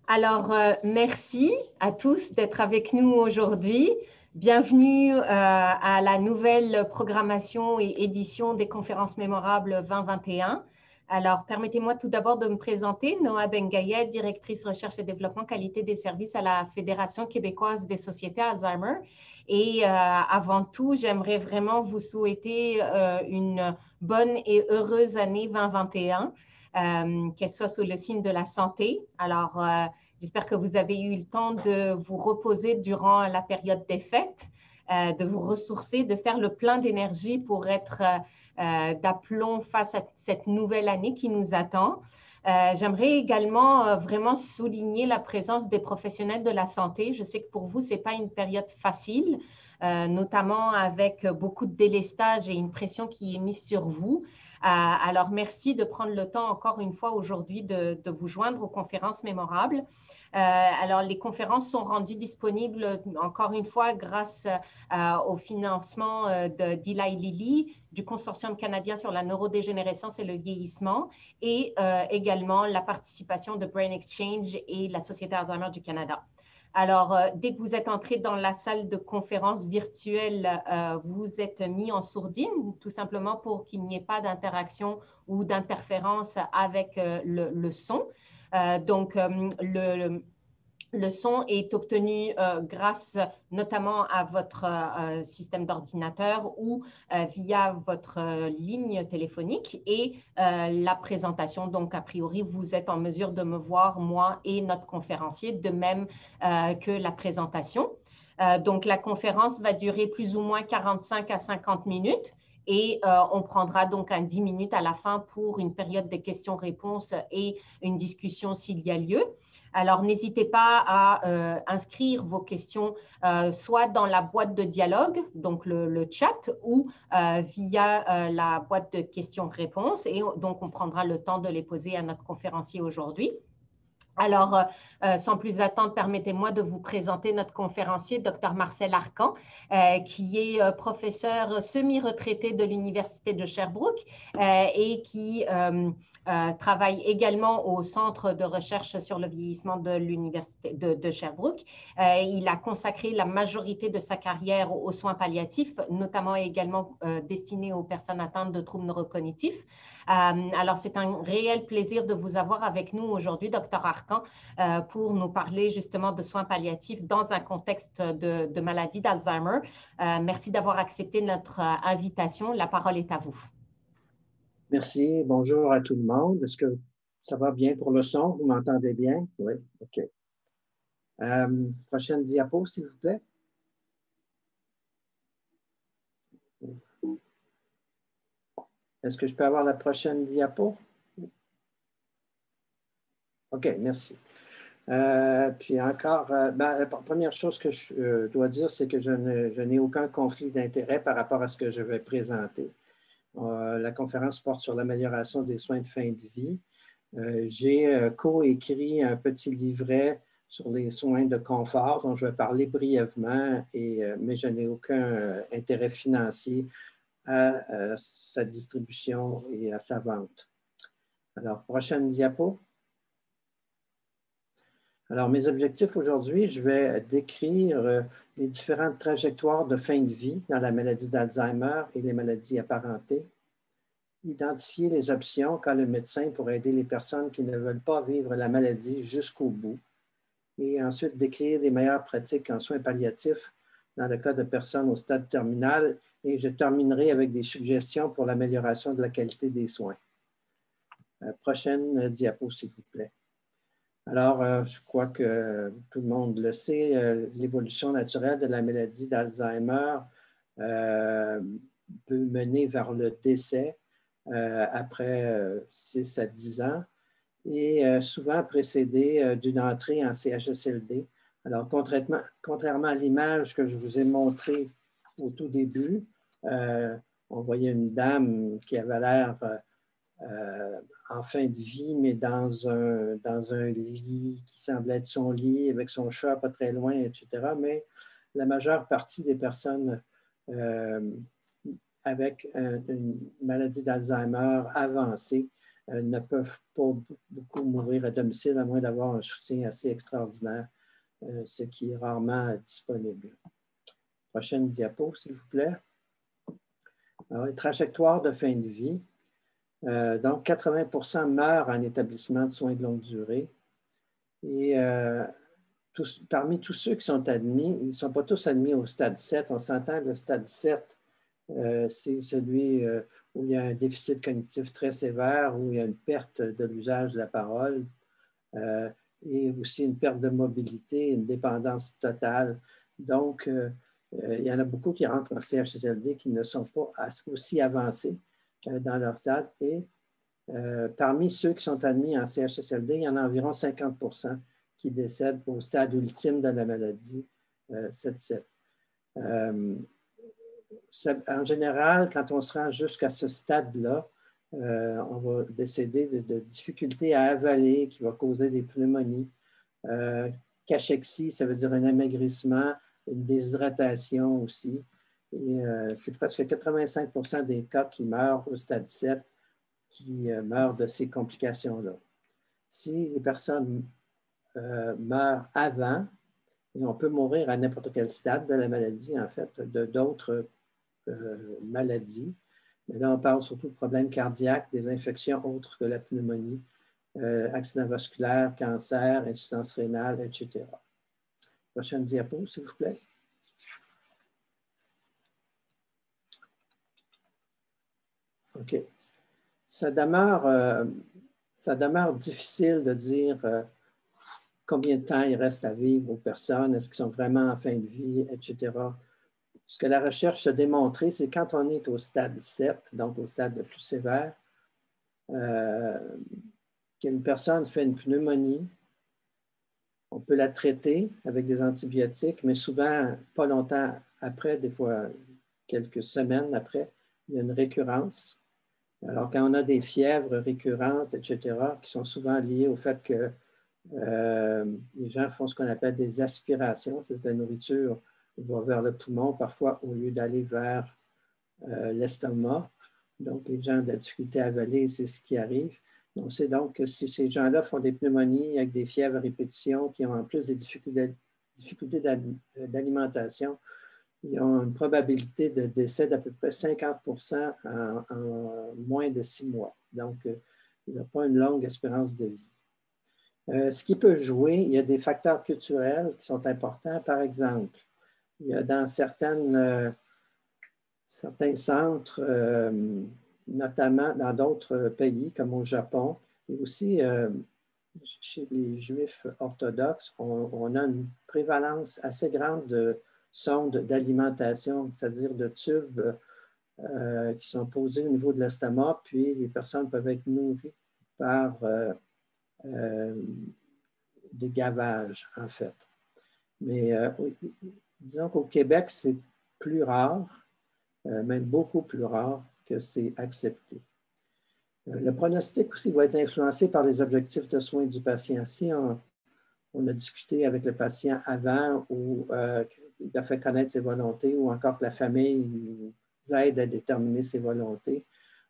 Merci à tous d'être avec nous aujourd'hui. Bienvenue à la nouvelle programmation et édition des conférences mémorables 2021. Alors, permettez-moi tout d'abord de me présenter. Noa Bengayed, directrice recherche et développement qualité des services à la Fédération québécoise des sociétés Alzheimer. Et avant tout, j'aimerais vraiment vous souhaiter une bonne et heureuse année 2021. Qu'elle soit sous le signe de la santé. J'espère que vous avez eu le temps de vous reposer durant la période des fêtes, de vous ressourcer, de faire le plein d'énergie pour être d'aplomb face à cette nouvelle année qui nous attend. J'aimerais également vraiment souligner la présence des professionnels de la santé. Je sais que pour vous, ce n'est pas une période facile, notamment avec beaucoup de délestage et une pression qui est mise sur vous. Alors, merci de prendre le temps encore une fois aujourd'hui de vous joindre aux conférences mémorables. Alors, les conférences sont rendues disponibles encore une fois grâce au financement d'Eli Lilly, du Consortium canadien sur la neurodégénérescence et le vieillissement, et également la participation de Brain Exchange et la Société Alzheimer du Canada. Alors, dès que vous êtes entré dans la salle de conférence virtuelle, vous êtes mis en sourdine, tout simplement pour qu'il n'y ait pas d'interaction ou d'interférence avec le son. Le son est obtenu grâce notamment à votre système d'ordinateur ou via votre ligne téléphonique et la présentation. Donc, a priori, vous êtes en mesure de me voir, moi et notre conférencier, de même que la présentation. Donc, la conférence va durer plus ou moins 45 à 50 minutes. Et on prendra donc 10 minutes à la fin pour une période de questions-réponses et une discussion s'il y a lieu. Alors, n'hésitez pas à inscrire vos questions soit dans la boîte de dialogue, donc le chat, ou via la boîte de questions-réponses. Et donc, on prendra le temps de les poser à notre conférencier aujourd'hui. Alors, sans plus attendre, permettez-moi de vous présenter notre conférencier, Dr Marcel Arcan, qui est professeur semi-retraité de l'Université de Sherbrooke et qui travaille également au Centre de recherche sur le vieillissement de l'Université de Sherbrooke. Il a consacré la majorité de sa carrière aux soins palliatifs, notamment également destinés aux personnes atteintes de troubles neurocognitifs. Alors, c'est un réel plaisir de vous avoir avec nous aujourd'hui, Dr Arcan, pour nous parler justement de soins palliatifs dans un contexte de maladie d'Alzheimer. Merci d'avoir accepté notre invitation. La parole est à vous. Merci. Bonjour à tout le monde. Est-ce que ça va bien pour le son? Vous m'entendez bien? Oui, OK. Prochaine diapo, s'il vous plaît. Est-ce que je peux avoir la prochaine diapo? OK, merci. Puis encore, la première chose que je dois dire, c'est que je n'ai aucun conflit d'intérêt par rapport à ce que je vais présenter. La conférence porte sur l'amélioration des soins de fin de vie. J'ai coécrit un petit livret sur les soins de confort dont je vais parler brièvement, mais je n'ai aucun intérêt financier à sa distribution et à sa vente. Alors, prochaine diapo. Alors, mes objectifs aujourd'hui, je vais décrire les différentes trajectoires de fin de vie dans la maladie d'Alzheimer et les maladies apparentées, identifier les options qu'a le médecin pour aider les personnes qui ne veulent pas vivre la maladie jusqu'au bout, et ensuite décrire les meilleures pratiques en soins palliatifs dans le cas de personnes au stade terminal, et je terminerai avec des suggestions pour l'amélioration de la qualité des soins. Prochaine diapo, s'il vous plaît. Alors, je crois que tout le monde le sait, l'évolution naturelle de la maladie d'Alzheimer peut mener vers le décès après 6 à 10 ans et souvent précédée d'une entrée en CHSLD. Alors, contrairement à l'image que je vous ai montrée au tout début, on voyait une dame qui avait l'air en fin de vie, mais dans un lit qui semblait être son lit, avec son chat pas très loin, etc. Mais la majeure partie des personnes avec une maladie d'Alzheimer avancée ne peuvent pas beaucoup mourir à domicile, à moins d'avoir un soutien assez extraordinaire, ce qui est rarement disponible. Prochaine diapo, s'il vous plaît. Alors, les trajectoires de fin de vie. Donc, 80% meurent en établissement de soins de longue durée. Et parmi tous ceux qui sont admis, ils ne sont pas tous admis au stade 7. On s'entend que le stade 7, c'est celui où il y a un déficit cognitif très sévère, où il y a une perte de l'usage de la parole et aussi une perte de mobilité, une dépendance totale. Donc, il y en a beaucoup qui rentrent en CHSLD qui ne sont pas aussi avancés dans leur stade. Et parmi ceux qui sont admis en CHSLD, il y en a environ 50% qui décèdent au stade ultime de la maladie 7-7. En général, quand on se rend jusqu'à ce stade-là, on va décéder de difficultés à avaler qui va causer des pneumonies. Cachexie, ça veut dire un amaigrissement, une déshydratation aussi. Et c'est presque 85% des cas qui meurent au stade 7 qui meurent de ces complications-là. Si les personnes meurent avant, et on peut mourir à n'importe quel stade de la maladie, en fait, d'autres maladies. Mais là, on parle surtout de problèmes cardiaques, des infections autres que la pneumonie, accidents vasculaires, cancer, insuffisance rénale, etc. Prochaine diapo, s'il vous plaît. OK. Ça demeure difficile de dire combien de temps il reste à vivre aux personnes, est-ce qu'ils sont vraiment en fin de vie, etc. Ce que la recherche a démontré, c'est quand on est au stade 7, donc au stade le plus sévère, qu'une personne fait une pneumonie, on peut la traiter avec des antibiotiques, mais souvent, pas longtemps après, des fois quelques semaines après, il y a une récurrence. Alors, quand on a des fièvres récurrentes, etc., qui sont souvent liées au fait que les gens font ce qu'on appelle des aspirations, c'est que la nourriture va vers le poumon, parfois au lieu d'aller vers l'estomac. Donc, les gens ont de la difficulté à avaler, c'est ce qui arrive. On sait donc que si ces gens-là font des pneumonies avec des fièvres à répétition, qui ont en plus des difficultés d'alimentation, ils ont une probabilité de décès d'à peu près 50% en moins de 6 mois. Donc, il n'y a pas une longue espérance de vie. Ce qui peut jouer, il y a des facteurs culturels qui sont importants. Par exemple, il y a dans certains centres, notamment dans d'autres pays comme au Japon, et aussi chez les Juifs orthodoxes, on a une prévalence assez grande de sondes d'alimentation, c'est-à-dire de tubes qui sont posés au niveau de l'estomac, puis les personnes peuvent être nourries par des gavages, en fait. Mais disons qu'au Québec, c'est plus rare, même beaucoup plus rare que c'est accepté. Le pronostic aussi va être influencé par les objectifs de soins du patient. Si on a discuté avec le patient avant ou il a fait connaître ses volontés ou encore que la famille nous aide à déterminer ses volontés,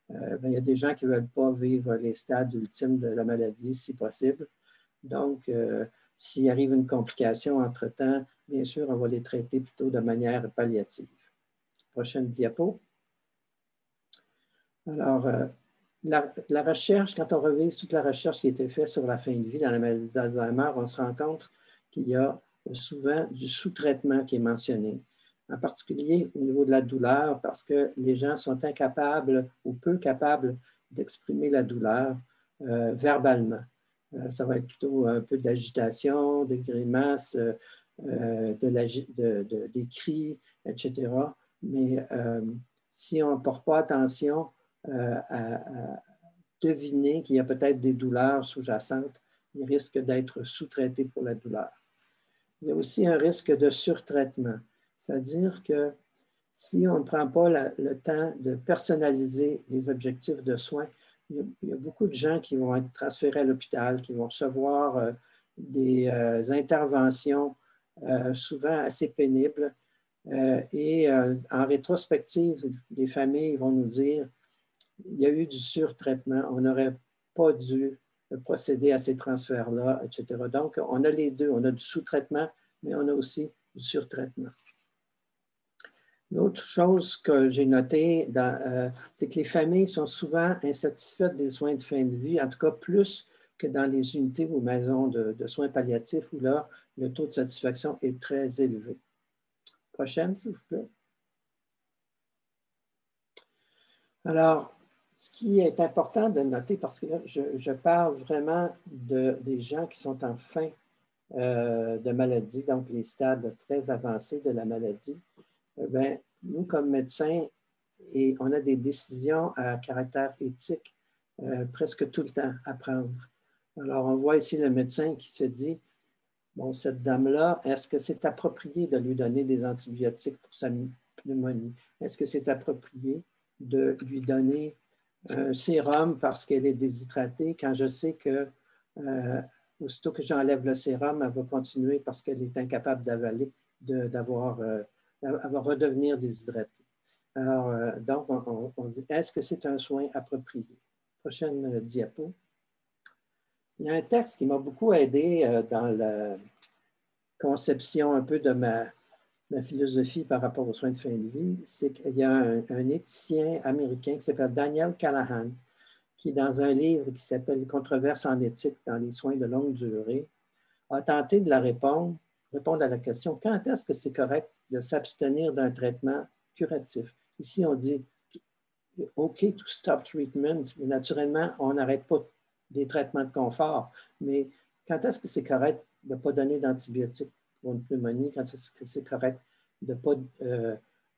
il y a des gens qui ne veulent pas vivre les stades ultimes de la maladie si possible. Donc, s'il arrive une complication entre-temps, bien sûr, on va les traiter plutôt de manière palliative. Prochaine diapo. Alors, la recherche, quand on revise toute la recherche qui a été faite sur la fin de vie dans la maladie d'Alzheimer, on se rend compte qu'il y a souvent du sous-traitement qui est mentionné, en particulier au niveau de la douleur, parce que les gens sont incapables ou peu capables d'exprimer la douleur verbalement. Ça va être plutôt un peu d'agitation, des grimaces, des cris, etc. Mais si on ne porte pas attention à deviner qu'il y a peut-être des douleurs sous-jacentes, il risque d'être sous-traité pour la douleur. Il y a aussi un risque de surtraitement, c'est-à-dire que si on ne prend pas le temps de personnaliser les objectifs de soins, il y a beaucoup de gens qui vont être transférés à l'hôpital, qui vont recevoir des interventions souvent assez pénibles. Et en rétrospective, les familles vont nous dire il y a eu du surtraitement. On aurait pas dû procéder à ces transferts-là, etc. Donc, on a les deux. On a du sous-traitement, mais on a aussi du surtraitement. L'autre chose que j'ai notée, c'est que les familles sont souvent insatisfaites des soins de fin de vie, en tout cas plus que dans les unités ou maisons de soins palliatifs où là, le taux de satisfaction est très élevé. Prochaine, s'il vous plaît. Alors, ce qui est important de noter, parce que là, je parle vraiment des gens qui sont en fin de maladie, donc les stades très avancés de la maladie, bien, nous, comme médecins, on a des décisions à caractère éthique presque tout le temps à prendre. Alors, on voit ici le médecin qui se dit, bon, cette dame-là, est-ce que c'est approprié de lui donner des antibiotiques pour sa pneumonie? Est-ce que c'est approprié de lui donner un sérum parce qu'elle est déshydratée quand je sais que aussitôt que j'enlève le sérum, elle va continuer parce qu'elle est incapable d'avaler, elle va redevenir déshydratée. Alors, donc, on dit, est-ce que c'est un soin approprié? Prochaine diapo. Il y a un texte qui m'a beaucoup aidé dans la conception un peu de ma philosophie par rapport aux soins de fin de vie. C'est qu'il y a un éthicien américain qui s'appelle Daniel Callahan, qui, dans un livre qui s'appelle « Controverses en éthique dans les soins de longue durée », a tenté de répondre à la question « Quand est-ce que c'est correct de s'abstenir d'un traitement curatif? » Ici, on dit « OK to stop treatment », mais naturellement, on n'arrête pas des traitements de confort. Mais quand est-ce que c'est correct de ne pas donner d'antibiotiques pour une pneumonie? Quand est-ce que c'est correct de ne pas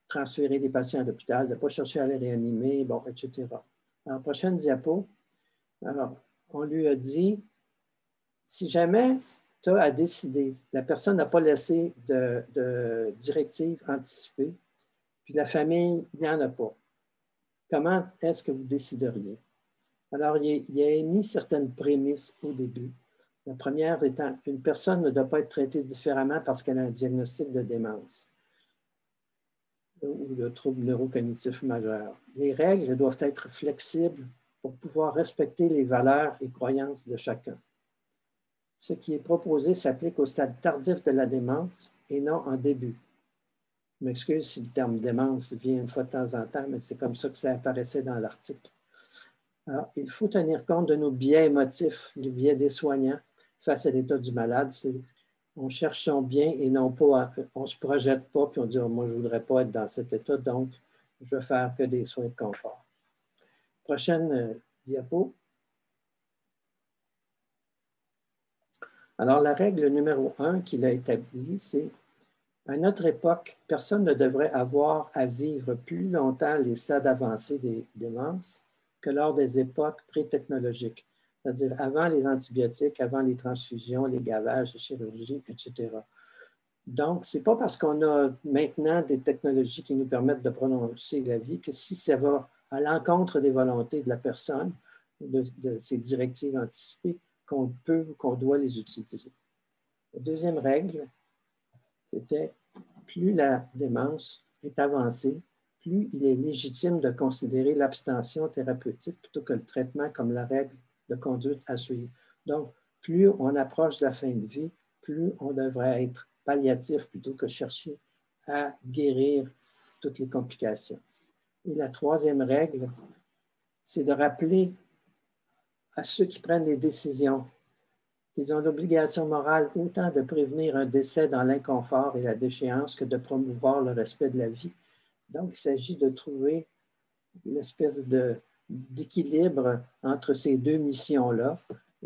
transférer les patients à l'hôpital, de ne pas chercher à les réanimer, bon, etc. Alors, prochaine diapo. Alors, on lui a dit, si jamais tu as à décider, la personne n'a pas laissé de directive anticipée, puis la famille, il n'y en a pas. Comment est-ce que vous décideriez? Alors, il a émis certaines prémices au début. La première étant qu'une personne ne doit pas être traitée différemment parce qu'elle a un diagnostic de démence ou de trouble neurocognitif majeur. Les règles doivent être flexibles pour pouvoir respecter les valeurs et croyances de chacun. Ce qui est proposé s'applique au stade tardif de la démence et non en début. Je m'excuse si le terme démence vient une fois de temps en temps, mais c'est comme ça que ça apparaissait dans l'article. Alors, il faut tenir compte de nos biais émotifs, les biais des soignants face à l'état du malade. On cherche son bien et non pas, on ne se projette pas puis on dit oh, « moi, je ne voudrais pas être dans cet état, donc je ne veux faire que des soins de confort ». Prochaine diapo. Alors, la règle numéro 1 qu'il a établie, c'est à notre époque, personne ne devrait avoir à vivre plus longtemps les stades avancés des démences que lors des époques pré-technologiques, c'est-à-dire avant les antibiotiques, avant les transfusions, les gavages, les chirurgies, etc. Donc, ce n'est pas parce qu'on a maintenant des technologies qui nous permettent de prolonger la vie que si ça va à l'encontre des volontés de la personne, de ses directives anticipées, qu'on peut ou qu'on doit les utiliser. La deuxième règle, c'était plus la démence est avancée, plus il est légitime de considérer l'abstention thérapeutique plutôt que le traitement comme la règle de conduite à suivre. Donc, plus on approche de la fin de vie, plus on devrait être palliatif plutôt que chercher à guérir toutes les complications. Et la troisième règle, c'est de rappeler à ceux qui prennent les décisions qu'ils ont l'obligation morale autant de prévenir un décès dans l'inconfort et la déchéance que de promouvoir le respect de la vie. Donc, il s'agit de trouver une espèce d'équilibre entre ces deux missions-là.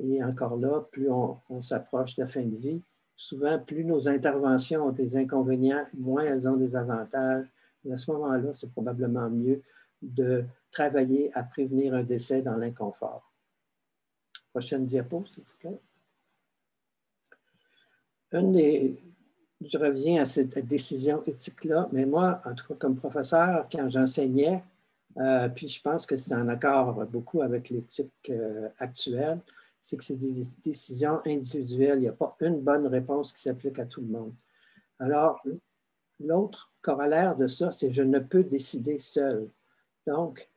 Et encore là, plus on s'approche de la fin de vie, souvent, plus nos interventions ont des inconvénients, moins elles ont des avantages. Et à ce moment-là, c'est probablement mieux de travailler à prévenir un décès dans l'inconfort. Prochaine diapo, s'il vous plaît. Je reviens à cette décision éthique-là, mais moi, en tout cas comme professeur, quand j'enseignais, puis je pense que c'est en accord beaucoup avec l'éthique actuelle, c'est que c'est des décisions individuelles. Il n'y a pas une bonne réponse qui s'applique à tout le monde. Alors, l'autre corollaire de ça, c'est je ne peux décider seul. Donc,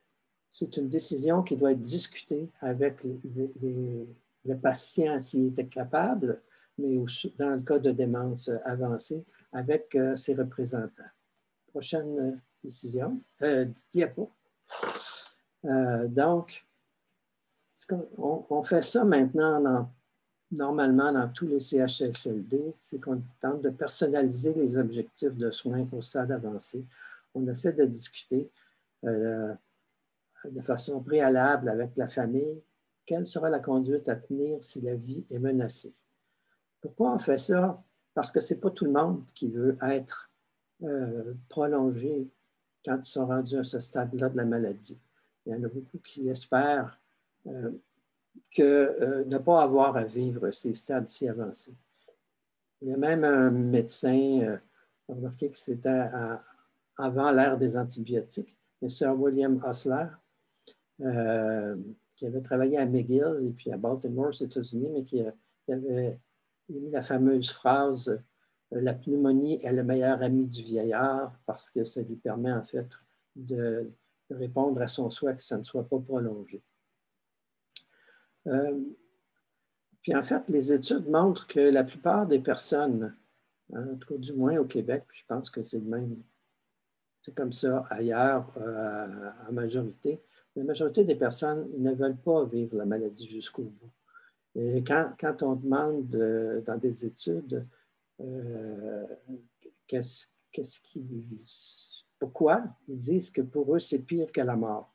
c'est une décision qui doit être discutée avec le patient s'il était capable, mais aussi, dans le cas de démence avancée, avec ses représentants. Prochaine décision, diapo. Donc, on fait ça maintenant normalement dans tous les CHSLD, c'est qu'on tente de personnaliser les objectifs de soins au stade avancé. On essaie de discuter de façon préalable avec la famille quelle sera la conduite à tenir si la vie est menacée. Pourquoi on fait ça? Parce que ce n'est pas tout le monde qui veut être prolongé quand ils sont rendus à ce stade-là de la maladie. Il y en a beaucoup qui espèrent ne pas avoir à vivre ces stades si avancés. Il y a même un médecin, remarqué que c'était avant l'ère des antibiotiques, M. William Osler, qui avait travaillé à McGill et puis à Baltimore, aux États-Unis, mais qui avait mis la fameuse phrase « La pneumonie est le meilleur ami du vieillard » parce que ça lui permet en fait de répondre à son souhait que ça ne soit pas prolongé. Puis en fait, les études montrent que la plupart des personnes, en tout cas du moins au Québec, puis je pense que c'est le même, c'est comme ça ailleurs en majorité, la majorité des personnes ne veulent pas vivre la maladie jusqu'au bout. Et quand on demande dans des études pourquoi, ils disent que pour eux, c'est pire que la mort.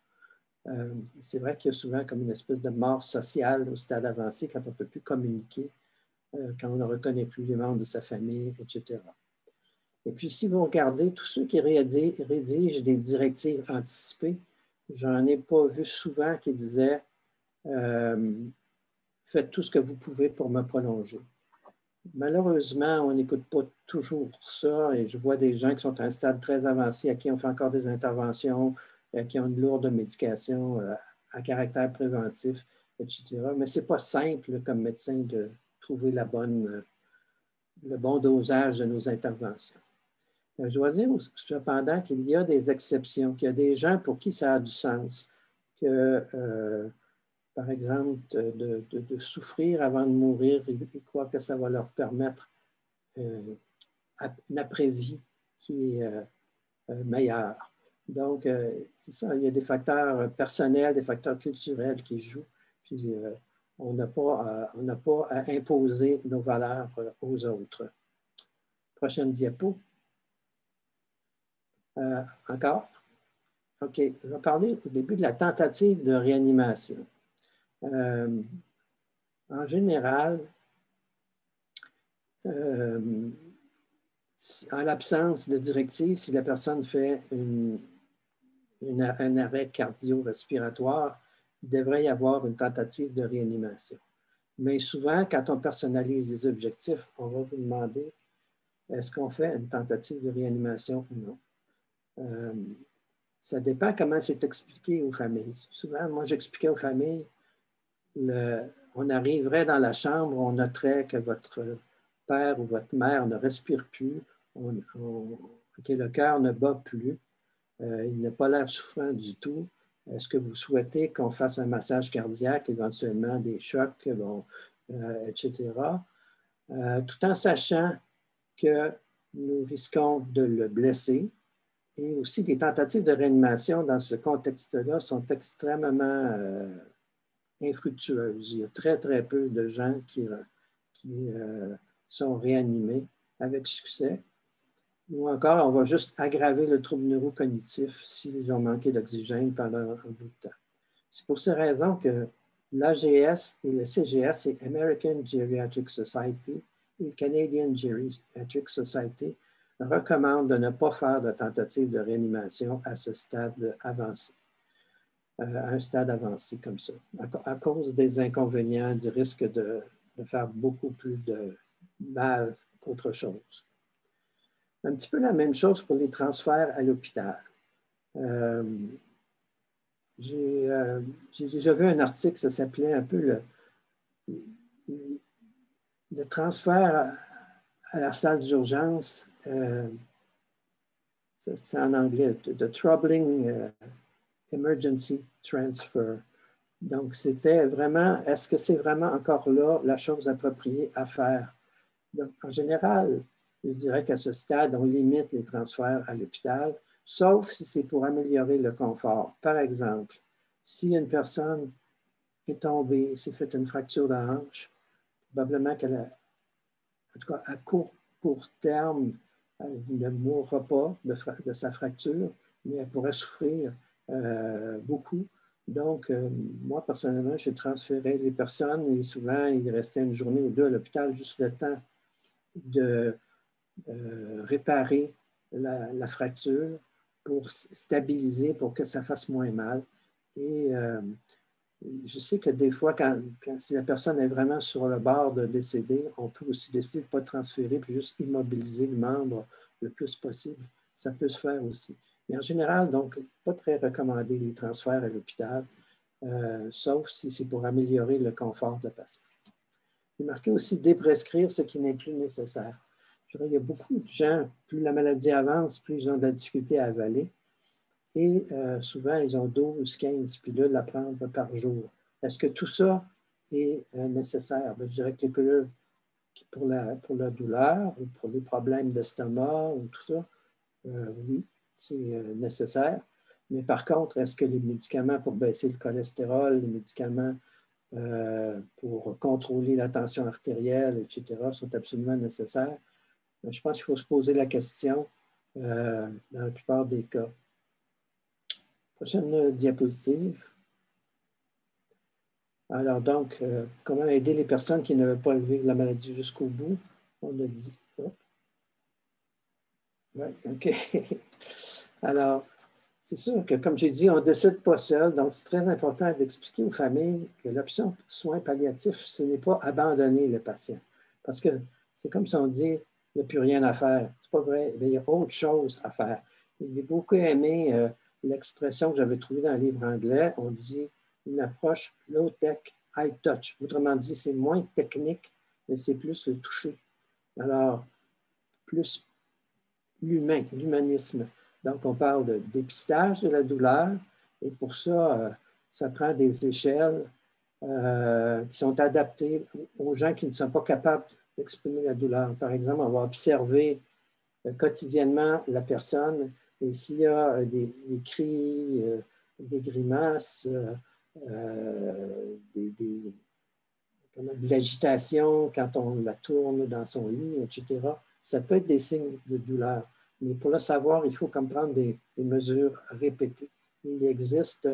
C'est vrai qu'il y a souvent comme une espèce de mort sociale au stade avancé quand on ne peut plus communiquer, quand on ne reconnaît plus les membres de sa famille, etc. Et puis, si vous regardez tous ceux qui rédigent des directives anticipées, j'en ai pas vu souvent qui disaient faites tout ce que vous pouvez pour me prolonger. Malheureusement, on n'écoute pas toujours ça et je vois des gens qui sont à un stade très avancé à qui on fait encore des interventions, qui ont une lourde médication à caractère préventif, etc. Mais ce n'est pas simple comme médecin de trouver le bon dosage de nos interventions. Je dois dire cependant qu'il y a des exceptions, qu'il y a des gens pour qui ça a du sens, que par exemple, de souffrir avant de mourir, ils croient que ça va leur permettre une après-vie qui est meilleure. Donc, c'est ça, il y a des facteurs personnels, des facteurs culturels qui jouent, puis on n'a pas à imposer nos valeurs aux autres. Prochaine diapo. Encore? OK, je vais parler au début de la tentative de réanimation. En général, en l'absence de directive, si la personne fait un arrêt cardio-respiratoire, il devrait y avoir une tentative de réanimation. Mais souvent, quand on personnalise les objectifs, on va vous demander est-ce qu'on fait une tentative de réanimation ou non. Ça dépend comment c'est expliqué aux familles. Souvent, moi, j'expliquais aux familles on arriverait dans la chambre, on noterait que votre père ou votre mère ne respire plus, que le cœur ne bat plus, il n'a pas l'air souffrant du tout. Est-ce que vous souhaitez qu'on fasse un massage cardiaque, éventuellement des chocs, etc., tout en sachant que nous risquons de le blesser. Et aussi, les tentatives de réanimation dans ce contexte-là sont extrêmement infructueuses. Il y a très, très peu de gens qui sont réanimés avec succès. Ou encore, on va juste aggraver le trouble neurocognitif s'ils ont manqué d'oxygène pendant un bout de temps. C'est pour ces raisons que l'AGS et le CGS et American Geriatric Society et Canadian Geriatric Society recommandent de ne pas faire de tentative de réanimation à ce stade avancé. À un stade avancé comme ça, à cause des inconvénients, du risque de faire beaucoup plus de mal qu'autre chose. Un petit peu la même chose pour les transferts à l'hôpital. J'ai déjà vu un article, ça s'appelait un peu le transfert à la salle d'urgence. C'est en anglais, The Troubling emergency transfer. Donc, c'était vraiment, est-ce que c'est vraiment encore là la chose appropriée à faire? Donc, en général, je dirais qu'à ce stade, on limite les transferts à l'hôpital, sauf si c'est pour améliorer le confort. Par exemple, si une personne est tombée, s'est fait une fracture de hanche, probablement qu'elle a, en tout cas à court terme, elle ne mourra pas de sa fracture, mais elle pourrait souffrir beaucoup. Donc, moi, personnellement, j'ai transféré les personnes et souvent, il restait une journée ou deux à l'hôpital, juste le temps de réparer la fracture pour stabiliser, pour que ça fasse moins mal. Et je sais que des fois, si la personne est vraiment sur le bord de décéder, on peut aussi décider de ne pas transférer puis juste immobiliser le membre le plus possible. Ça peut se faire aussi. Mais en général, donc, pas très recommandé les transferts à l'hôpital, sauf si c'est pour améliorer le confort de la personne. Il est marqué aussi déprescrire ce qui n'est plus nécessaire. Je dirais, il y a beaucoup de gens, plus la maladie avance, plus ils ont de la difficulté à avaler. Et souvent, ils ont 12, 15 pilules à prendre par jour. Est-ce que tout ça est nécessaire? Bien, je dirais que les pilules pour la douleur ou pour les problèmes d'estomac ou tout ça, oui, c'est nécessaire. Mais par contre, est-ce que les médicaments pour baisser le cholestérol, les médicaments pour contrôler la tension artérielle, etc., sont absolument nécessaires? Je pense qu'il faut se poser la question dans la plupart des cas. Prochaine diapositive. Alors donc, comment aider les personnes qui ne veulent pas vivre la maladie jusqu'au bout? On a dit. Oh. Ouais, OK. Alors, c'est sûr que, comme j'ai dit, on ne décide pas seul. Donc, c'est très important d'expliquer aux familles que l'option soins palliatifs, ce n'est pas abandonner le patient. Parce que c'est comme si on dit, il n'y a plus rien à faire. C'est pas vrai. Il y a autre chose à faire. J'ai beaucoup aimé l'expression que j'avais trouvée dans un livre anglais. On dit une approche low-tech, high-touch. Autrement dit, c'est moins technique, mais c'est plus le toucher. Alors, plus l'humain, l'humanisme. Donc, on parle de dépistage de la douleur et pour ça, ça prend des échelles qui sont adaptées aux gens qui ne sont pas capables d'exprimer la douleur. Par exemple, on va observer quotidiennement la personne et s'il y a des cris, des grimaces, de l'agitation quand on la tourne dans son lit, etc., ça peut être des signes de douleur. Mais pour le savoir, il faut comme prendre des mesures répétées. Il existe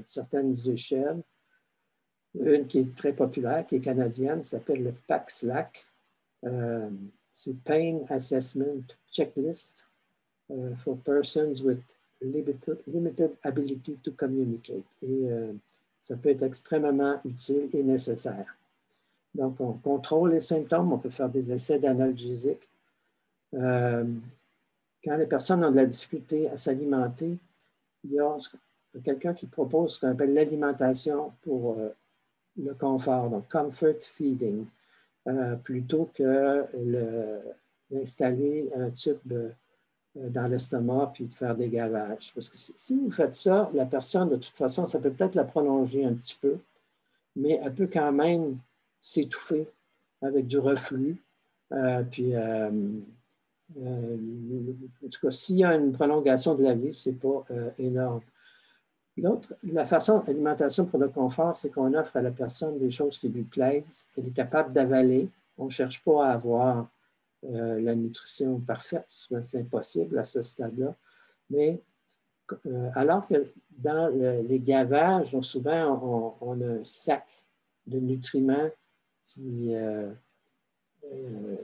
certaines échelles. Une qui est très populaire, qui est canadienne, s'appelle le PACSLAC. C'est Pain Assessment Checklist for Persons with Limited Ability to Communicate. Et ça peut être extrêmement utile et nécessaire. Donc, on contrôle les symptômes, on peut faire des essais d'analgésique. Quand les personnes ont de la difficulté à s'alimenter, il y a quelqu'un qui propose ce qu'on appelle l'alimentation pour le confort, donc comfort feeding, plutôt que d'installer un tube dans l'estomac puis de faire des gavages. Parce que si vous faites ça, la personne, de toute façon, ça peut peut-être la prolonger un petit peu, mais elle peut quand même s'étouffer avec du reflux. Puis, en tout cas, s'il y a une prolongation de la vie, ce n'est pas énorme. La façon d'alimentation pour le confort, c'est qu'on offre à la personne des choses qui lui plaisent, qu'elle est capable d'avaler. On ne cherche pas à avoir la nutrition parfaite, c'est impossible à ce stade-là. Mais alors que dans les gavages, souvent, on a un sac de nutriments qui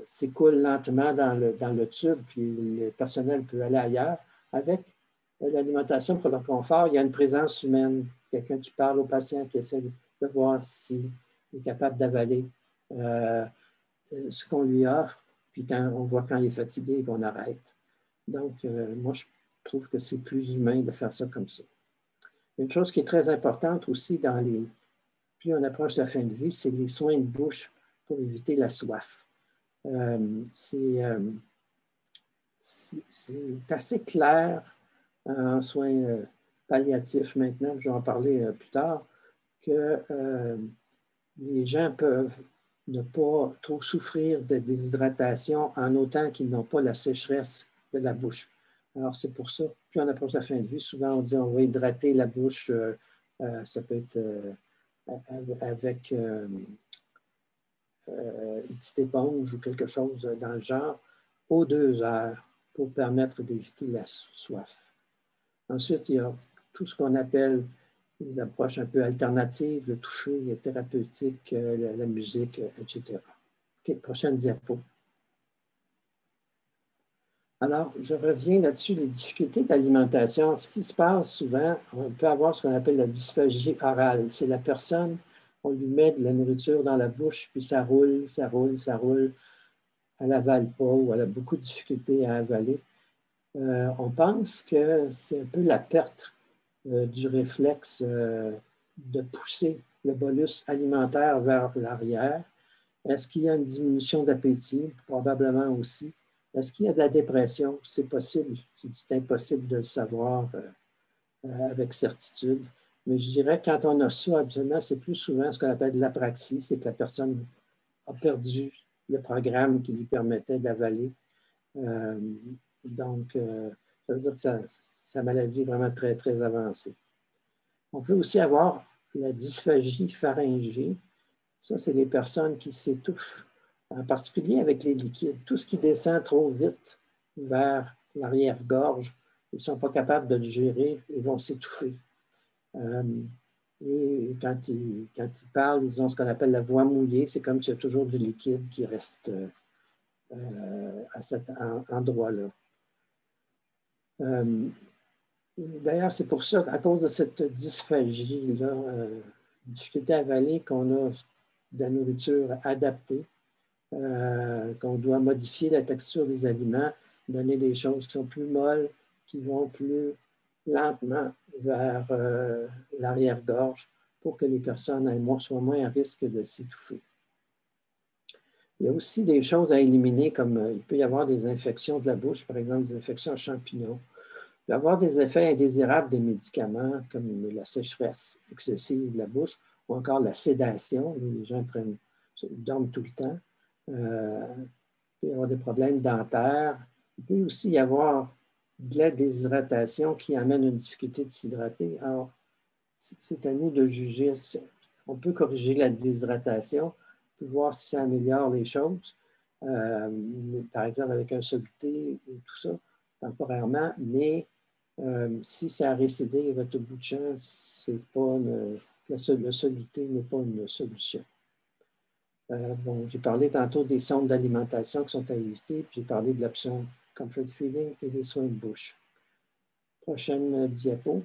s'écoule lentement dans le tube, puis le personnel peut aller ailleurs. Avec l'alimentation pour le confort, il y a une présence humaine, quelqu'un qui parle au patient, qui essaie de voir s'il est capable d'avaler ce qu'on lui offre, puis quand on voit quand il est fatigué, qu'on arrête. Donc, moi, je trouve que c'est plus humain de faire ça comme ça. Une chose qui est très importante aussi plus on approche de la fin de vie, c'est les soins de bouche pour éviter la soif. C'est assez clair en soins palliatif maintenant, je vais en parler plus tard, que les gens peuvent ne pas trop souffrir de déshydratation en autant qu'ils n'ont pas la sécheresse de la bouche. Alors, c'est pour ça, plus on approche la fin de vie, souvent on dit on va hydrater la bouche, ça peut être avec une petite éponge ou quelque chose dans le genre, aux 2 heures pour permettre d'éviter la soif. Ensuite, il y a tout ce qu'on appelle les approches un peu alternatives, le toucher, le thérapeutique, la musique, etc. OK, prochaine diapo. Alors, je reviens là-dessus, les difficultés d'alimentation. Ce qui se passe souvent, on peut avoir ce qu'on appelle la dysphagie orale. C'est la personne, on lui met de la nourriture dans la bouche, puis ça roule, ça roule, ça roule. Elle n'avale pas ou elle a beaucoup de difficultés à avaler. On pense que c'est un peu la perte du réflexe de pousser le bolus alimentaire vers l'arrière. Est-ce qu'il y a une diminution d'appétit? Probablement aussi. Est-ce qu'il y a de la dépression? C'est possible. C'est impossible de le savoir avec certitude. Mais je dirais que quand on a ça, absolument, c'est plus souvent ce qu'on appelle de l'apraxie, c'est que la personne a perdu le programme qui lui permettait d'avaler. Donc, ça veut dire que sa maladie est vraiment très, très avancée. On peut aussi avoir la dysphagie pharyngée. Ça, c'est les personnes qui s'étouffent, en particulier avec les liquides. Tout ce qui descend trop vite vers l'arrière-gorge, ils ne sont pas capables de le gérer, ils vont s'étouffer. Et quand ils parlent, ils ont ce qu'on appelle la voix mouillée. C'est comme s'il y a toujours du liquide qui reste à cet endroit-là. D'ailleurs, c'est pour ça, à cause de cette dysphagie-là, difficulté à avaler, qu'on a de la nourriture adaptée, qu'on doit modifier la texture des aliments, donner des choses qui sont plus molles, qui vont plus lentement vers l'arrière-gorge pour que les personnes soient moins à risque de s'étouffer. Il y a aussi des choses à éliminer, comme il peut y avoir des infections de la bouche, par exemple des infections à champignons. Il peut y avoir des effets indésirables des médicaments, comme la sécheresse excessive de la bouche, ou encore la sédation. Les gens dorment tout le temps. Il peut y avoir des problèmes dentaires. Il peut aussi y avoir de la déshydratation qui amène une difficulté de s'hydrater. Alors, c'est à nous de juger. On peut corriger la déshydratation, on peut voir si ça améliore les choses, par exemple avec un soluté ou tout ça, temporairement, mais si ça a récidé à tout bout de champ, le soluté n'est pas une solution. Bon, j'ai parlé tantôt des sondes d'alimentation qui sont à éviter, puis j'ai parlé de l'option comfort feeding et des soins de bouche. Prochaine diapo.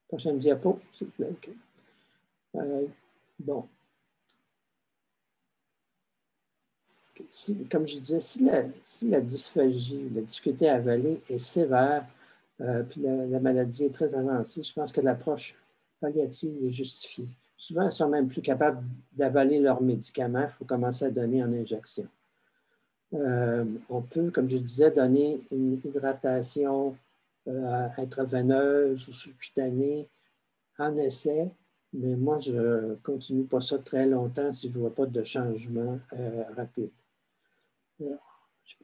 Prochaine diapo, s'il vous plaît. Okay. Bon. Comme je disais, si la dysphagie, la difficulté à avaler est sévère, puis la maladie est très avancée, je pense que l'approche palliative est justifiée. Souvent, ils sont même plus capables d'avaler leurs médicaments. Il faut commencer à donner en injection. On peut, comme je disais, donner une hydratation intraveineuse ou subcutanée en essai, mais moi, je ne continue pas ça très longtemps si je ne vois pas de changement rapide.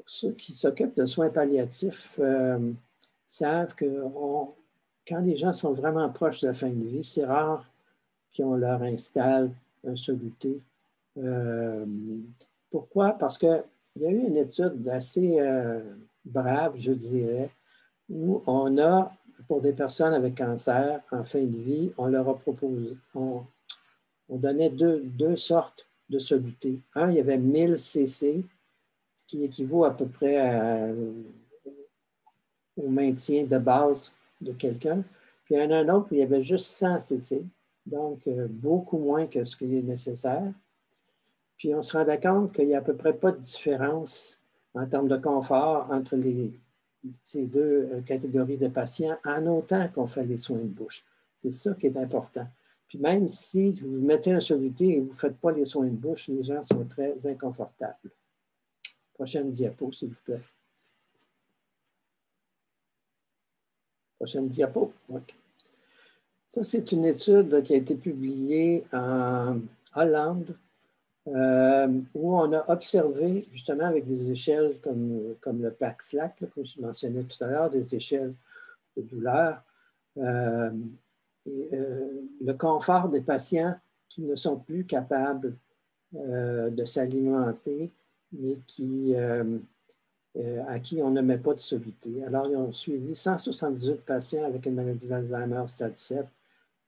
Ceux qui s'occupent de soins palliatifs savent que quand les gens sont vraiment proches de la fin de vie, c'est rare qu'on leur installe un soluté. Pourquoi? Parce qu'il y a eu une étude assez brave, je dirais, où on a, pour des personnes avec cancer en fin de vie, on leur a proposé, on donnait deux sortes de solutés. Un, il y avait 1000 cc, ce qui équivaut à peu près au maintien de base de quelqu'un. Puis il y en a un autre où il y avait juste 100 cc, donc beaucoup moins que ce qui est nécessaire. Puis on se rendait compte qu'il n'y a à peu près pas de différence en termes de confort entre ces deux catégories de patients en autant qu'on fait les soins de bouche. C'est ça qui est important. Puis même si vous mettez un soluté et vous ne faites pas les soins de bouche, les gens sont très inconfortables. Prochaine diapo, s'il vous plaît. Prochaine diapo. Okay. Ça, c'est une étude qui a été publiée en Hollande, où on a observé, justement, avec des échelles comme le PAC-SLAC, comme je mentionnais tout à l'heure, des échelles de douleur, le confort des patients qui ne sont plus capables de s'alimenter, mais à qui on ne met pas de soluté. Alors, ils ont suivi 178 patients avec une maladie d'Alzheimer stade 7.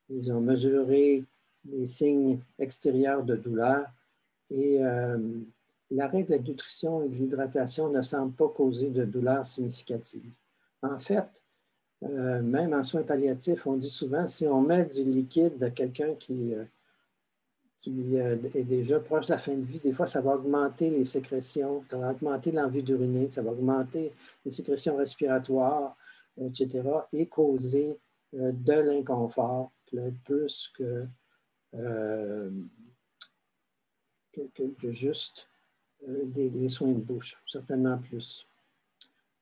Ils ont mesuré les signes extérieurs de douleur et l'arrêt de la nutrition et de l'hydratation ne semble pas causer de douleur significative. En fait, même en soins palliatifs, on dit souvent, si on met du liquide à quelqu'un qui est déjà proche de la fin de vie, des fois, ça va augmenter les sécrétions, ça va augmenter l'envie d'uriner, ça va augmenter les sécrétions respiratoires, etc., et causer de l'inconfort plus que juste des soins de bouche, certainement plus.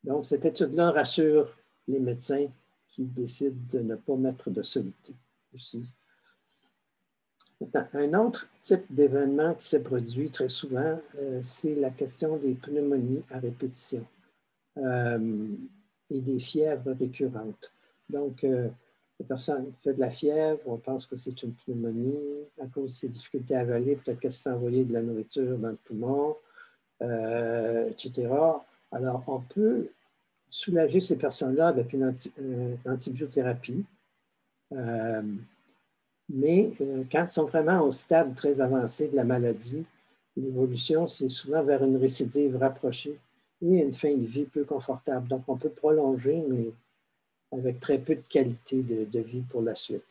Donc, cette étude-là rassure les médecins qui décident de ne pas mettre de soluté aussi. Un autre type d'événement qui s'est produit très souvent, c'est la question des pneumonies à répétition et des fièvres récurrentes. Donc, la personne fait de la fièvre, on pense que c'est une pneumonie. À cause de ses difficultés à avaler, peut-être qu'elle s'est envoyée de la nourriture dans le poumon, etc. Alors, on peut soulager ces personnes-là avec une antibiothérapie. Mais quand ils sont vraiment au stade très avancé de la maladie, l'évolution, c'est souvent vers une récidive rapprochée et une fin de vie peu confortable. Donc, on peut prolonger, mais avec très peu de qualité de vie pour la suite.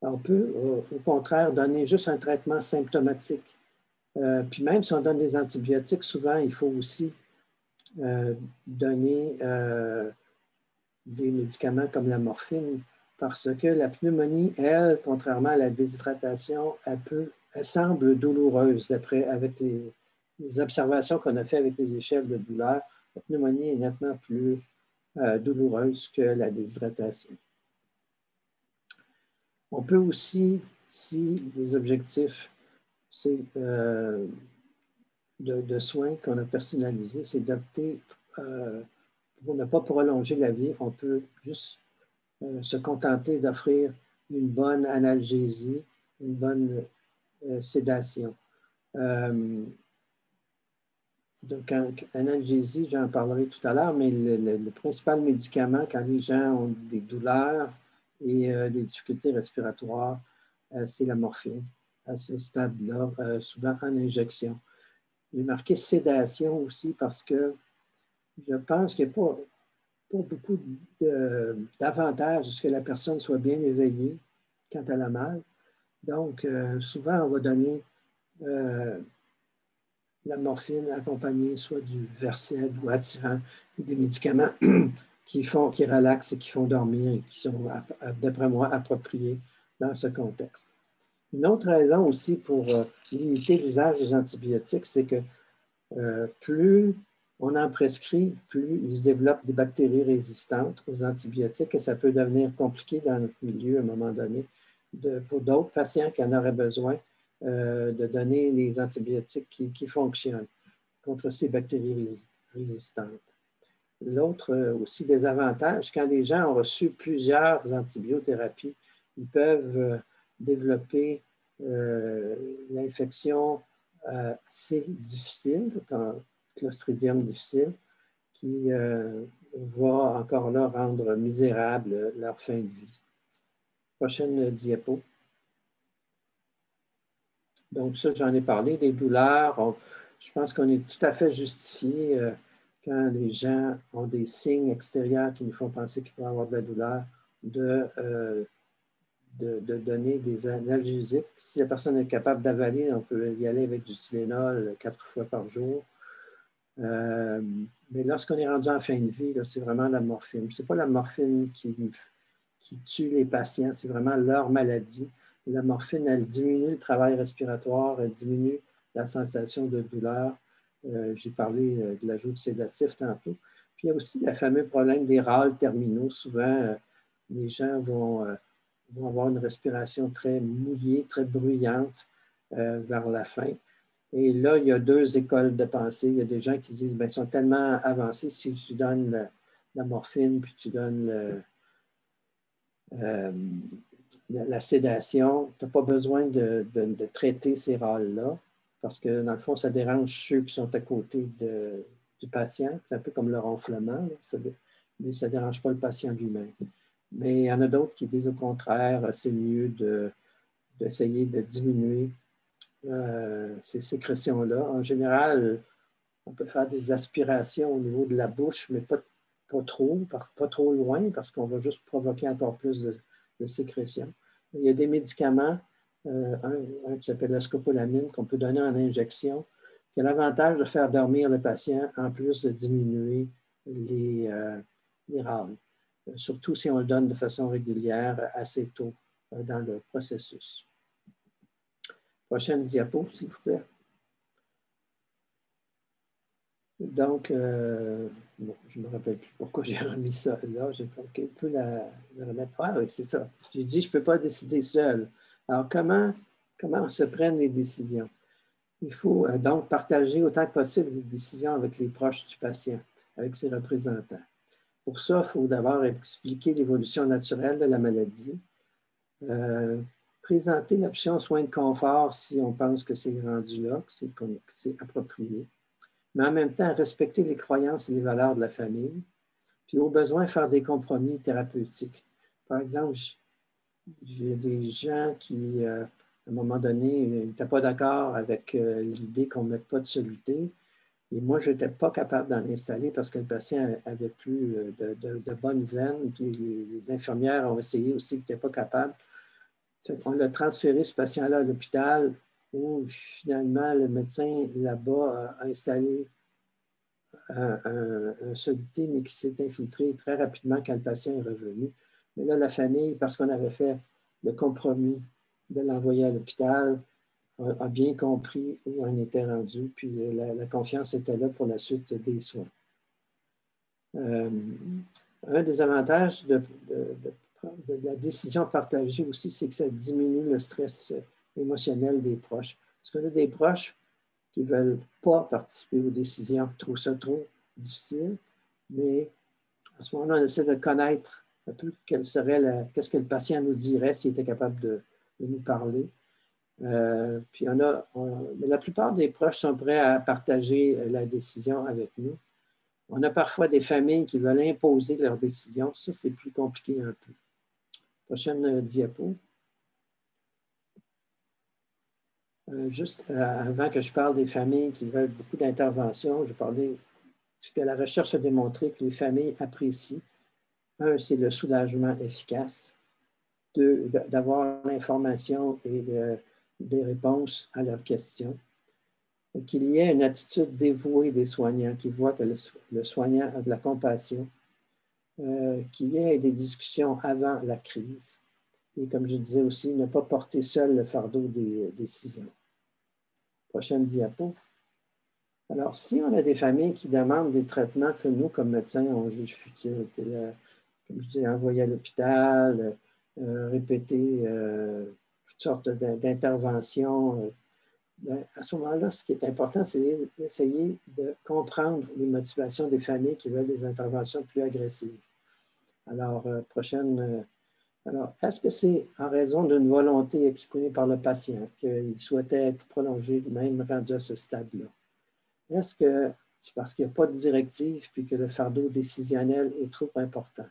On peut, au contraire, donner juste un traitement symptomatique. Puis même si on donne des antibiotiques, souvent, il faut aussi donner des médicaments comme la morphine, parce que la pneumonie, elle, contrairement à la déshydratation, elle semble douloureuse, avec les observations qu'on a faites avec les échelles de douleur. La pneumonie est nettement plus douloureuse que la déshydratation. On peut aussi, si les objectifs de soins qu'on a personnalisés, c'est d'opter pour ne pas prolonger la vie, on peut juste se contenter d'offrir une bonne analgésie, une bonne sédation. Donc, analgésie, j'en parlerai tout à l'heure, mais le principal médicament quand les gens ont des douleurs et des difficultés respiratoires, c'est la morphine. À ce stade-là, souvent en injection. J'ai marqué sédation aussi parce que je pense qu'il n'y a pas beaucoup d'avantages à ce que la personne soit bien éveillée quand elle a mal. Donc, souvent, on va donner la morphine accompagnée soit du Versed ou Ativan, des médicaments qui relaxent et qui font dormir et qui sont, d'après moi, appropriés dans ce contexte. Une autre raison aussi pour limiter l'usage des antibiotiques, c'est que plus on en prescrit, plus il se développe des bactéries résistantes aux antibiotiques et ça peut devenir compliqué dans notre milieu à un moment donné pour d'autres patients qui en auraient besoin de donner les antibiotiques qui fonctionnent contre ces bactéries résistantes. L'autre aussi désavantage, quand les gens ont reçu plusieurs antibiothérapies, ils peuvent développer l'infection assez difficile, Clostridium difficile, qui va encore là rendre misérable leur fin de vie. Prochaine diapo. Donc ça, j'en ai parlé, des douleurs. Je pense qu'on est tout à fait justifié quand les gens ont des signes extérieurs qui nous font penser qu'ils peuvent avoir de la douleur, de donner des analgésiques. Si la personne est capable d'avaler, on peut y aller avec du Tylenol 4 fois par jour. Mais lorsqu'on est rendu en fin de vie, c'est vraiment la morphine. Ce n'est pas la morphine qui tue les patients, c'est vraiment leur maladie. La morphine, elle diminue le travail respiratoire, elle diminue la sensation de douleur. J'ai parlé de l'ajout de sédatif tantôt. Puis il y a aussi le fameux problème des râles terminaux. Souvent, les gens vont avoir une respiration très mouillée, très bruyante vers la fin. Et là, il y a deux écoles de pensée. Il y a des gens qui disent, bien, ils sont tellement avancés, si tu donnes la morphine, puis tu donnes la sédation, tu n'as pas besoin de traiter ces râles-là, parce que dans le fond, ça dérange ceux qui sont à côté du patient. C'est un peu comme le ronflement, mais ça ne dérange pas le patient lui-même. Mais il y en a d'autres qui disent au contraire, c'est mieux d'essayer de diminuer ces sécrétions-là. En général, on peut faire des aspirations au niveau de la bouche, mais pas trop loin, parce qu'on va juste provoquer encore plus de sécrétions. Il y a des médicaments, un qui s'appelle la scopolamine, qu'on peut donner en injection, qui a l'avantage de faire dormir le patient, en plus de diminuer les râles. Surtout si on le donne de façon régulière, assez tôt dans le processus. Prochaine diapo, s'il vous plaît. Donc, bon, je ne me rappelle plus pourquoi j'ai remis ça là. J'ai pu la remettre. Ah oui, c'est ça. J'ai dit, je ne peux pas décider seul. Alors, comment se prennent les décisions? Il faut donc partager autant que possible les décisions avec les proches du patient, avec ses représentants. Pour ça, il faut d'abord expliquer l'évolution naturelle de la maladie, présenter l'option soins de confort si on pense que c'est rendu là, que c'est approprié, mais en même temps respecter les croyances et les valeurs de la famille, puis au besoin faire des compromis thérapeutiques. Par exemple, j'ai des gens qui, à un moment donné, n'étaient pas d'accord avec l'idée qu'on ne mette pas de soluté. Et moi, je n'étais pas capable d'en installer parce que le patient avait plus de bonnes veines. Puis les infirmières ont essayé aussi, qui n'étaient pas capables. On l'a transféré, ce patient-là, à l'hôpital, où finalement, le médecin là-bas a installé un soluté, mais qui s'est infiltré très rapidement quand le patient est revenu. Mais là, la famille, parce qu'on avait fait le compromis de l'envoyer à l'hôpital, a bien compris où on était rendu, puis la confiance était là pour la suite des soins. Un des avantages de la décision partagée aussi, c'est que ça diminue le stress émotionnel des proches. Parce qu'on a des proches qui ne veulent pas participer aux décisions, qui trouvent ça trop difficile, mais à ce moment-là, on essaie de connaître un peu qu'est-ce que le patient nous dirait s'il était capable de nous parler. Puis mais la plupart des proches sont prêts à partager la décision avec nous. On a parfois des familles qui veulent imposer leur décision. Ça, c'est plus compliqué un peu. Prochaine diapo. Juste avant que je parle des familles qui veulent beaucoup d'intervention, je parlais que la recherche a démontré que les familles apprécient. Un, c'est le soulagement efficace. Deux, d'avoir l'information et des réponses à leurs questions. Qu'il y ait une attitude dévouée des soignants, qui voient que le soignant a de la compassion, qu'il y ait des discussions avant la crise. Et comme je disais aussi, ne pas porter seul le fardeau des décisions. Prochaine diapo. Alors, si on a des familles qui demandent des traitements que nous, comme médecins, on juge futiles, comme je dis, envoyer à l'hôpital, répéter toutes sortes d'interventions, à ce moment-là, ce qui est important, c'est d'essayer de comprendre les motivations des familles qui veulent des interventions plus agressives. Alors, alors, est-ce que c'est en raison d'une volonté exprimée par le patient qu'il souhaitait être prolongé, même rendu à ce stade-là? Est-ce que c'est parce qu'il n'y a pas de directive puis que le fardeau décisionnel est trop important?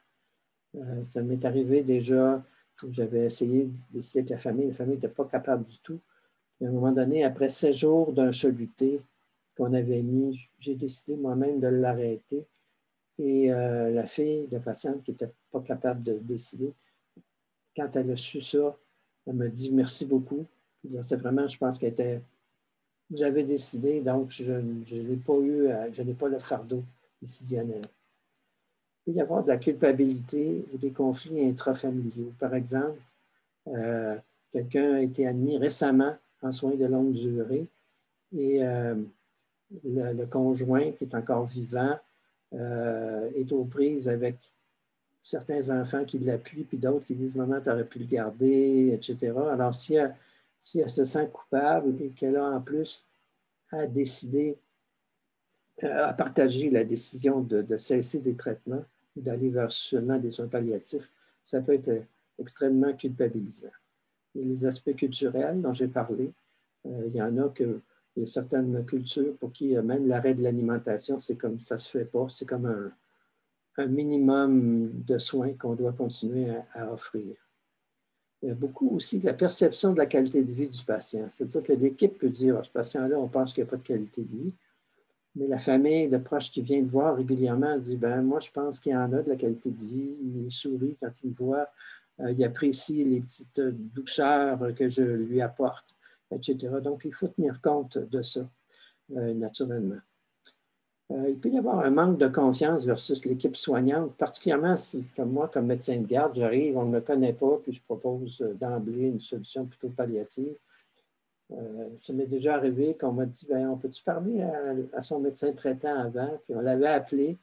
Ça m'est arrivé déjà, j'avais essayé de décider avec la famille n'était pas capable du tout. Et à un moment donné, après 7 jours d'un soluté qu'on avait mis, j'ai décidé moi-même de l'arrêter. Et la fille, la patiente qui n'était pas capable de décider, quand elle a su ça, elle m'a dit merci beaucoup. C'est vraiment, je pense qu'elle était, j'avais décidé, donc je n'ai pas eu, je n'ai pas le fardeau décisionnel. Il peut y avoir de la culpabilité ou des conflits intrafamiliaux. Par exemple, quelqu'un a été admis récemment en soins de longue durée et le conjoint qui est encore vivant est aux prises avec certains enfants qui l'appuient, puis d'autres qui disent « Maman, tu aurais pu le garder », etc. Alors, si elle se sent coupable et qu'elle a en plus à décider, à partager la décision de cesser des traitements ou d'aller vers seulement des soins palliatifs, ça peut être extrêmement culpabilisant. Et les aspects culturels dont j'ai parlé, il y en a il y a certaines cultures pour qui même l'arrêt de l'alimentation, c'est comme ça ne se fait pas, c'est comme un minimum de soins qu'on doit continuer à offrir. Il y a beaucoup aussi de la perception de la qualité de vie du patient. C'est-à-dire que l'équipe peut dire « Ce patient-là, on pense qu'il n'y a pas de qualité de vie », mais la famille, le proche qui vient te voir régulièrement dit « Ben, moi, je pense qu'il y en a de la qualité de vie. Il sourit quand il me voit. Il apprécie les petites douceurs que je lui apporte, etc. » Donc, il faut tenir compte de ça, naturellement. Il peut y avoir un manque de confiance versus l'équipe soignante, particulièrement si, comme moi, comme médecin de garde, j'arrive, on ne me connaît pas, puis je propose d'emblée une solution plutôt palliative. Ça m'est déjà arrivé qu'on m'a dit, on peut-tu parler à son médecin traitant avant? Puis on l'avait appelé,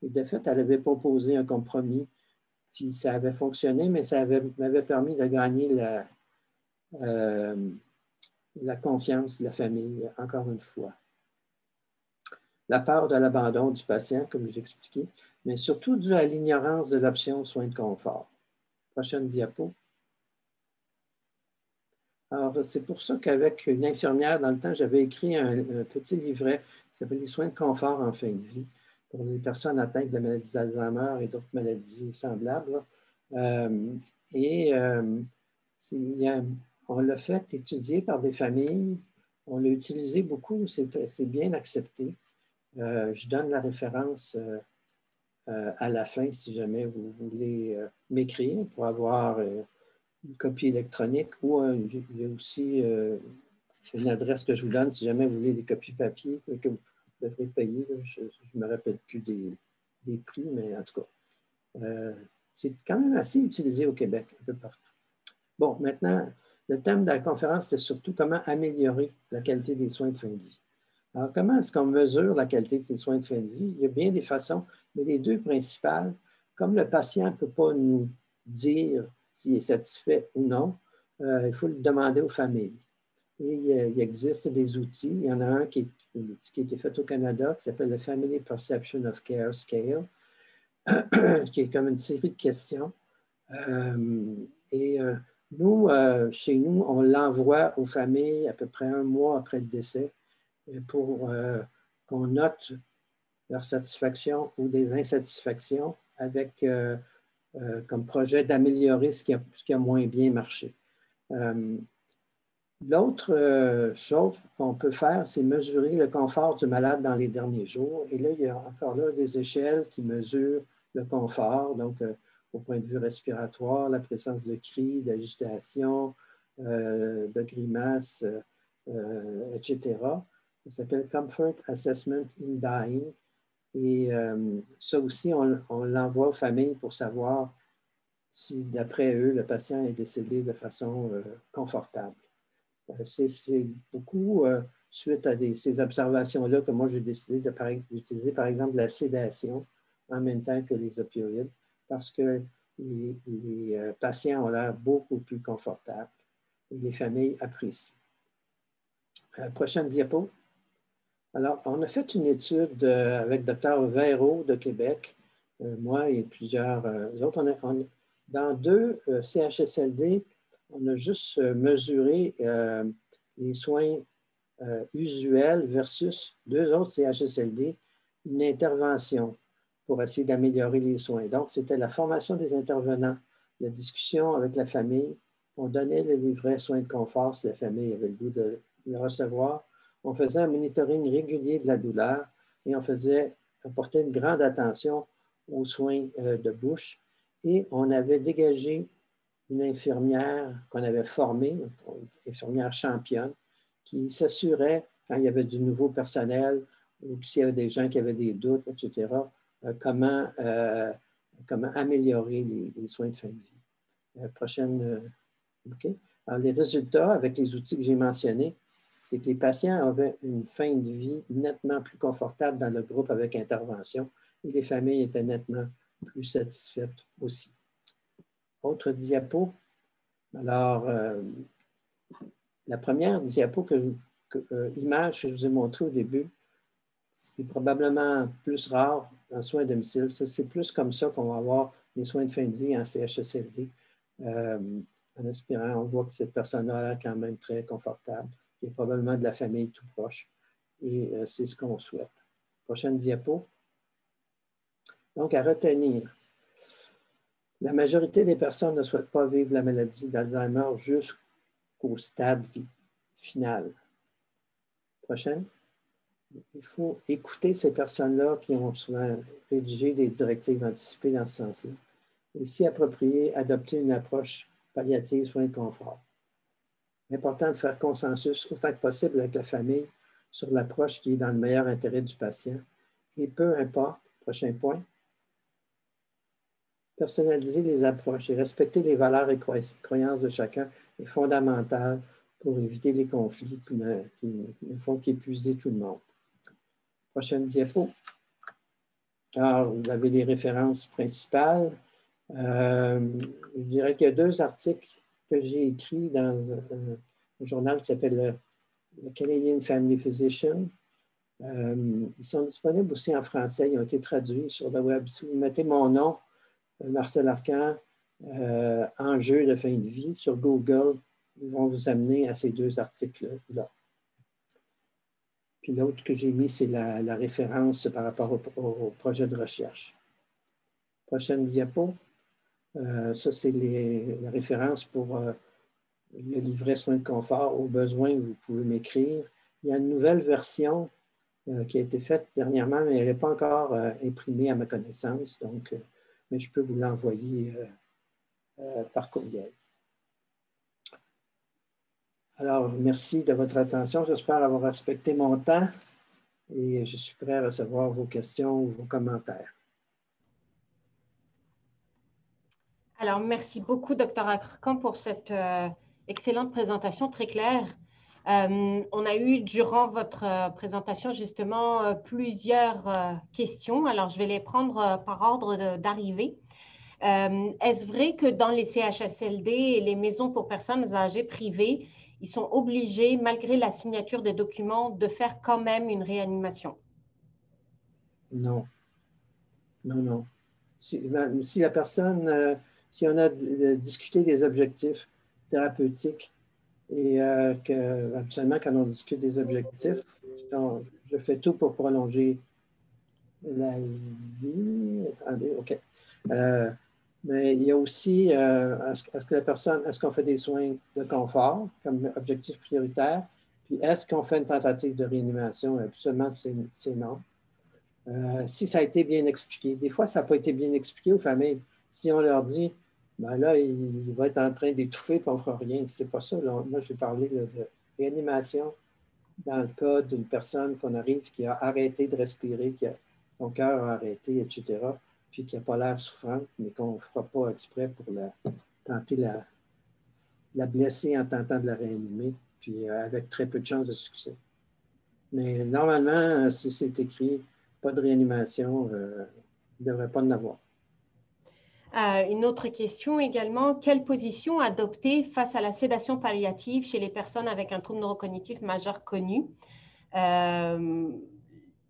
et de fait, elle avait proposé un compromis, puis ça avait fonctionné, mais ça m'avait permis de gagner la confiance de la famille, encore une fois. La peur de l'abandon du patient, comme j'ai expliqué, mais surtout dû à l'ignorance de l'option soins de confort. Prochaine diapo. Alors, c'est pour ça qu'avec une infirmière, dans le temps, j'avais écrit un petit livret qui s'appelle « Les soins de confort en fin de vie » pour les personnes atteintes de maladies d'Alzheimer et d'autres maladies semblables. On l'a fait étudier par des familles, on l'a utilisé beaucoup, c'est bien accepté. Je donne la référence à la fin si jamais vous voulez m'écrire pour avoir une copie électronique ou il y a aussi une adresse que je vous donne si jamais vous voulez des copies papier que vous devrez payer. Je ne me rappelle plus des prix, mais en tout cas, c'est quand même assez utilisé au Québec, un peu partout. Bon, maintenant, le thème de la conférence, c'était surtout comment améliorer la qualité des soins de fin de vie. Alors, comment est-ce qu'on mesure la qualité des soins de fin de vie? Il y a bien des façons, mais les deux principales, comme le patient ne peut pas nous dire s'il est satisfait ou non, il faut le demander aux familles. Et il existe des outils. Il y en a un qui a été fait au Canada qui s'appelle le Family Perception of Care Scale, qui est comme une série de questions. Nous, chez nous, on l'envoie aux familles à peu près un mois après le décès pour qu'on note leur satisfaction ou des insatisfactions avec comme projet d'améliorer ce qui a moins bien marché. L'autre chose qu'on peut faire, c'est mesurer le confort du malade dans les derniers jours. Et là, il y a encore là des échelles qui mesurent le confort, donc au point de vue respiratoire, la présence de cris, d'agitation, de grimaces, etc. Ça s'appelle Comfort Assessment in Dying. Et ça aussi, on l'envoie aux familles pour savoir si, d'après eux, le patient est décédé de façon confortable. C'est beaucoup suite à ces observations-là que moi, j'ai décidé d'utiliser, par exemple, la sédation en même temps que les opioïdes, parce que les patients ont l'air beaucoup plus confortables et les familles apprécient. Prochaine diapo. Alors, on a fait une étude avec Dr. Véro de Québec, moi et plusieurs autres. Dans 2 CHSLD, on a juste mesuré les soins usuels versus 2 autres CHSLD, une intervention pour essayer d'améliorer les soins. Donc, c'était la formation des intervenants, la discussion avec la famille. On donnait le livret soins de confort si la famille avait le goût de le recevoir. On faisait un monitoring régulier de la douleur et on portait une grande attention aux soins de bouche. Et on avait dégagé une infirmière qu'on avait formée, une infirmière championne, qui s'assurait, quand il y avait du nouveau personnel ou s'il y avait des gens qui avaient des doutes, etc., comment améliorer les soins de fin de vie. Prochaine. OK. Alors, les résultats avec les outils que j'ai mentionnés, c'est que les patients avaient une fin de vie nettement plus confortable dans le groupe avec intervention et les familles étaient nettement plus satisfaites aussi. Autre diapo. Alors, la première diapo image que je vous ai montrée au début, c'est probablement plus rare en soins à domicile. C'est plus comme ça qu'on va avoir les soins de fin de vie en CHSLD. En espérant, on voit que cette personne-là a l'air quand même très confortable. Il y a probablement de la famille tout proche. Et c'est ce qu'on souhaite. Prochaine diapo. Donc, à retenir, la majorité des personnes ne souhaitent pas vivre la maladie d'Alzheimer jusqu'au stade final. Prochaine. Il faut écouter ces personnes-là qui ont souvent rédigé des directives anticipées dans ce sens-là. Et si approprié, adopter une approche palliative, soins de confort. Important de faire consensus autant que possible avec la famille sur l'approche qui est dans le meilleur intérêt du patient. Et peu importe, prochain point, personnaliser les approches et respecter les valeurs et croyances de chacun est fondamental pour éviter les conflits qui ne font qu'épuiser tout le monde. Prochaine diapo. Alors, vous avez les références principales. Je dirais qu'il y a 2 articles que j'ai écrits dans un journal qui s'appelle le Canadian Family Physician. Ils sont disponibles aussi en français. Ils ont été traduits sur le web. Si vous mettez mon nom, Marcel Arcan, enjeux de fin de vie, sur Google, ils vont vous amener à ces 2 articles-là. Puis l'autre que j'ai mis, c'est la référence par rapport au projet de recherche. Prochaine diapo. Ça, c'est la référence pour le livret soins de confort. Au besoin, vous pouvez m'écrire. Il y a une nouvelle version qui a été faite dernièrement, mais elle n'est pas encore imprimée à ma connaissance. Donc, mais je peux vous l'envoyer par courriel. Alors, merci de votre attention. J'espère avoir respecté mon temps et je suis prêt à recevoir vos questions ou vos commentaires. Alors, merci beaucoup, Dr. Arcan, pour cette excellente présentation très claire. On a eu durant votre présentation justement plusieurs questions. Alors, je vais les prendre par ordre d'arrivée. Est-ce vrai que dans les CHSLD et les maisons pour personnes âgées privées, ils sont obligés, malgré la signature des documents, de faire quand même une réanimation? Non. Non, non. Si la personne, si on a discuté des objectifs thérapeutiques et absolument quand on discute des objectifs, je fais tout pour prolonger la vie. Attendez, OK. Mais il y a aussi, est-ce qu'on fait des soins de confort comme objectif prioritaire? Puis est-ce qu'on fait une tentative de réanimation? Absolument, c'est non. Si ça a été bien expliqué. Des fois, ça n'a pas été bien expliqué aux familles. Si on leur dit, ben là, il va être en train d'étouffer et on ne fera rien. C'est pas ça. Là. Moi, j'ai parlé de réanimation dans le cas d'une personne qu'on arrive qui a arrêté de respirer, son cœur a arrêté, etc., puis qui n'a pas l'air souffrante, mais qu'on ne fera pas exprès pour tenter la blesser en tentant de la réanimer, puis avec très peu de chances de succès. Mais normalement, si c'est écrit, pas de réanimation, il ne devrait pas en avoir. Une autre question également, quelle position adopter face à la sédation palliative chez les personnes avec un trouble neurocognitif majeur connu?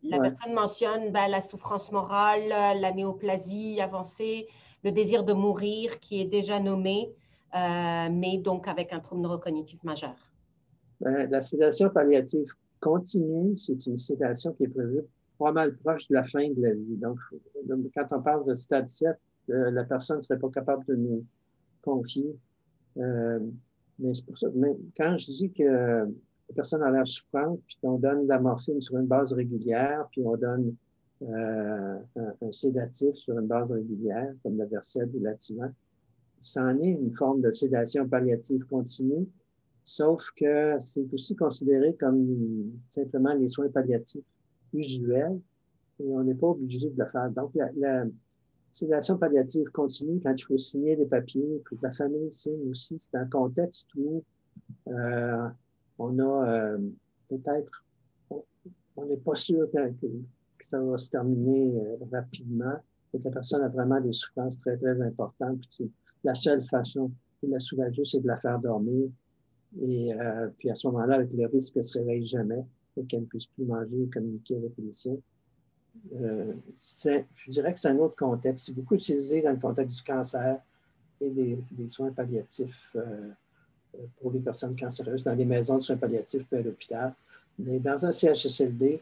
La personne mentionne la souffrance morale, la néoplasie avancée, le désir de mourir qui est déjà nommé, mais donc avec un trouble neurocognitif majeur. La sédation palliative continue, c'est une sédation qui est prévue pas mal proche de la fin de la vie. Donc, quand on parle de stade 7, la personne ne serait pas capable de nous confier. Mais c'est pour ça, quand je dis que la personne a l'air souffrante, puis qu'on donne de la morphine sur une base régulière, puis on donne un sédatif sur une base régulière, comme la Versed ou l'Ativan, ça en est une forme de sédation palliative continue, sauf que c'est aussi considéré comme simplement les soins palliatifs usuels et on n'est pas obligé de le faire. Donc, la sédation palliative continue quand il faut signer des papiers, que la famille signe aussi. C'est un contexte où on a peut-être, on n'est pas sûr que ça va se terminer rapidement, et que la personne a vraiment des souffrances très, très importantes, puis c'est la seule façon de la soulager, c'est de la faire dormir. Et puis à ce moment-là, avec le risque qu'elle ne se réveille jamais et qu'elle ne puisse plus manger ou communiquer avec les siens. Je dirais que c'est un autre contexte. C'est beaucoup utilisé dans le contexte du cancer et des soins palliatifs pour les personnes cancéreuses, dans les maisons de soins palliatifs puis à l'hôpital. Mais dans un CHSLD,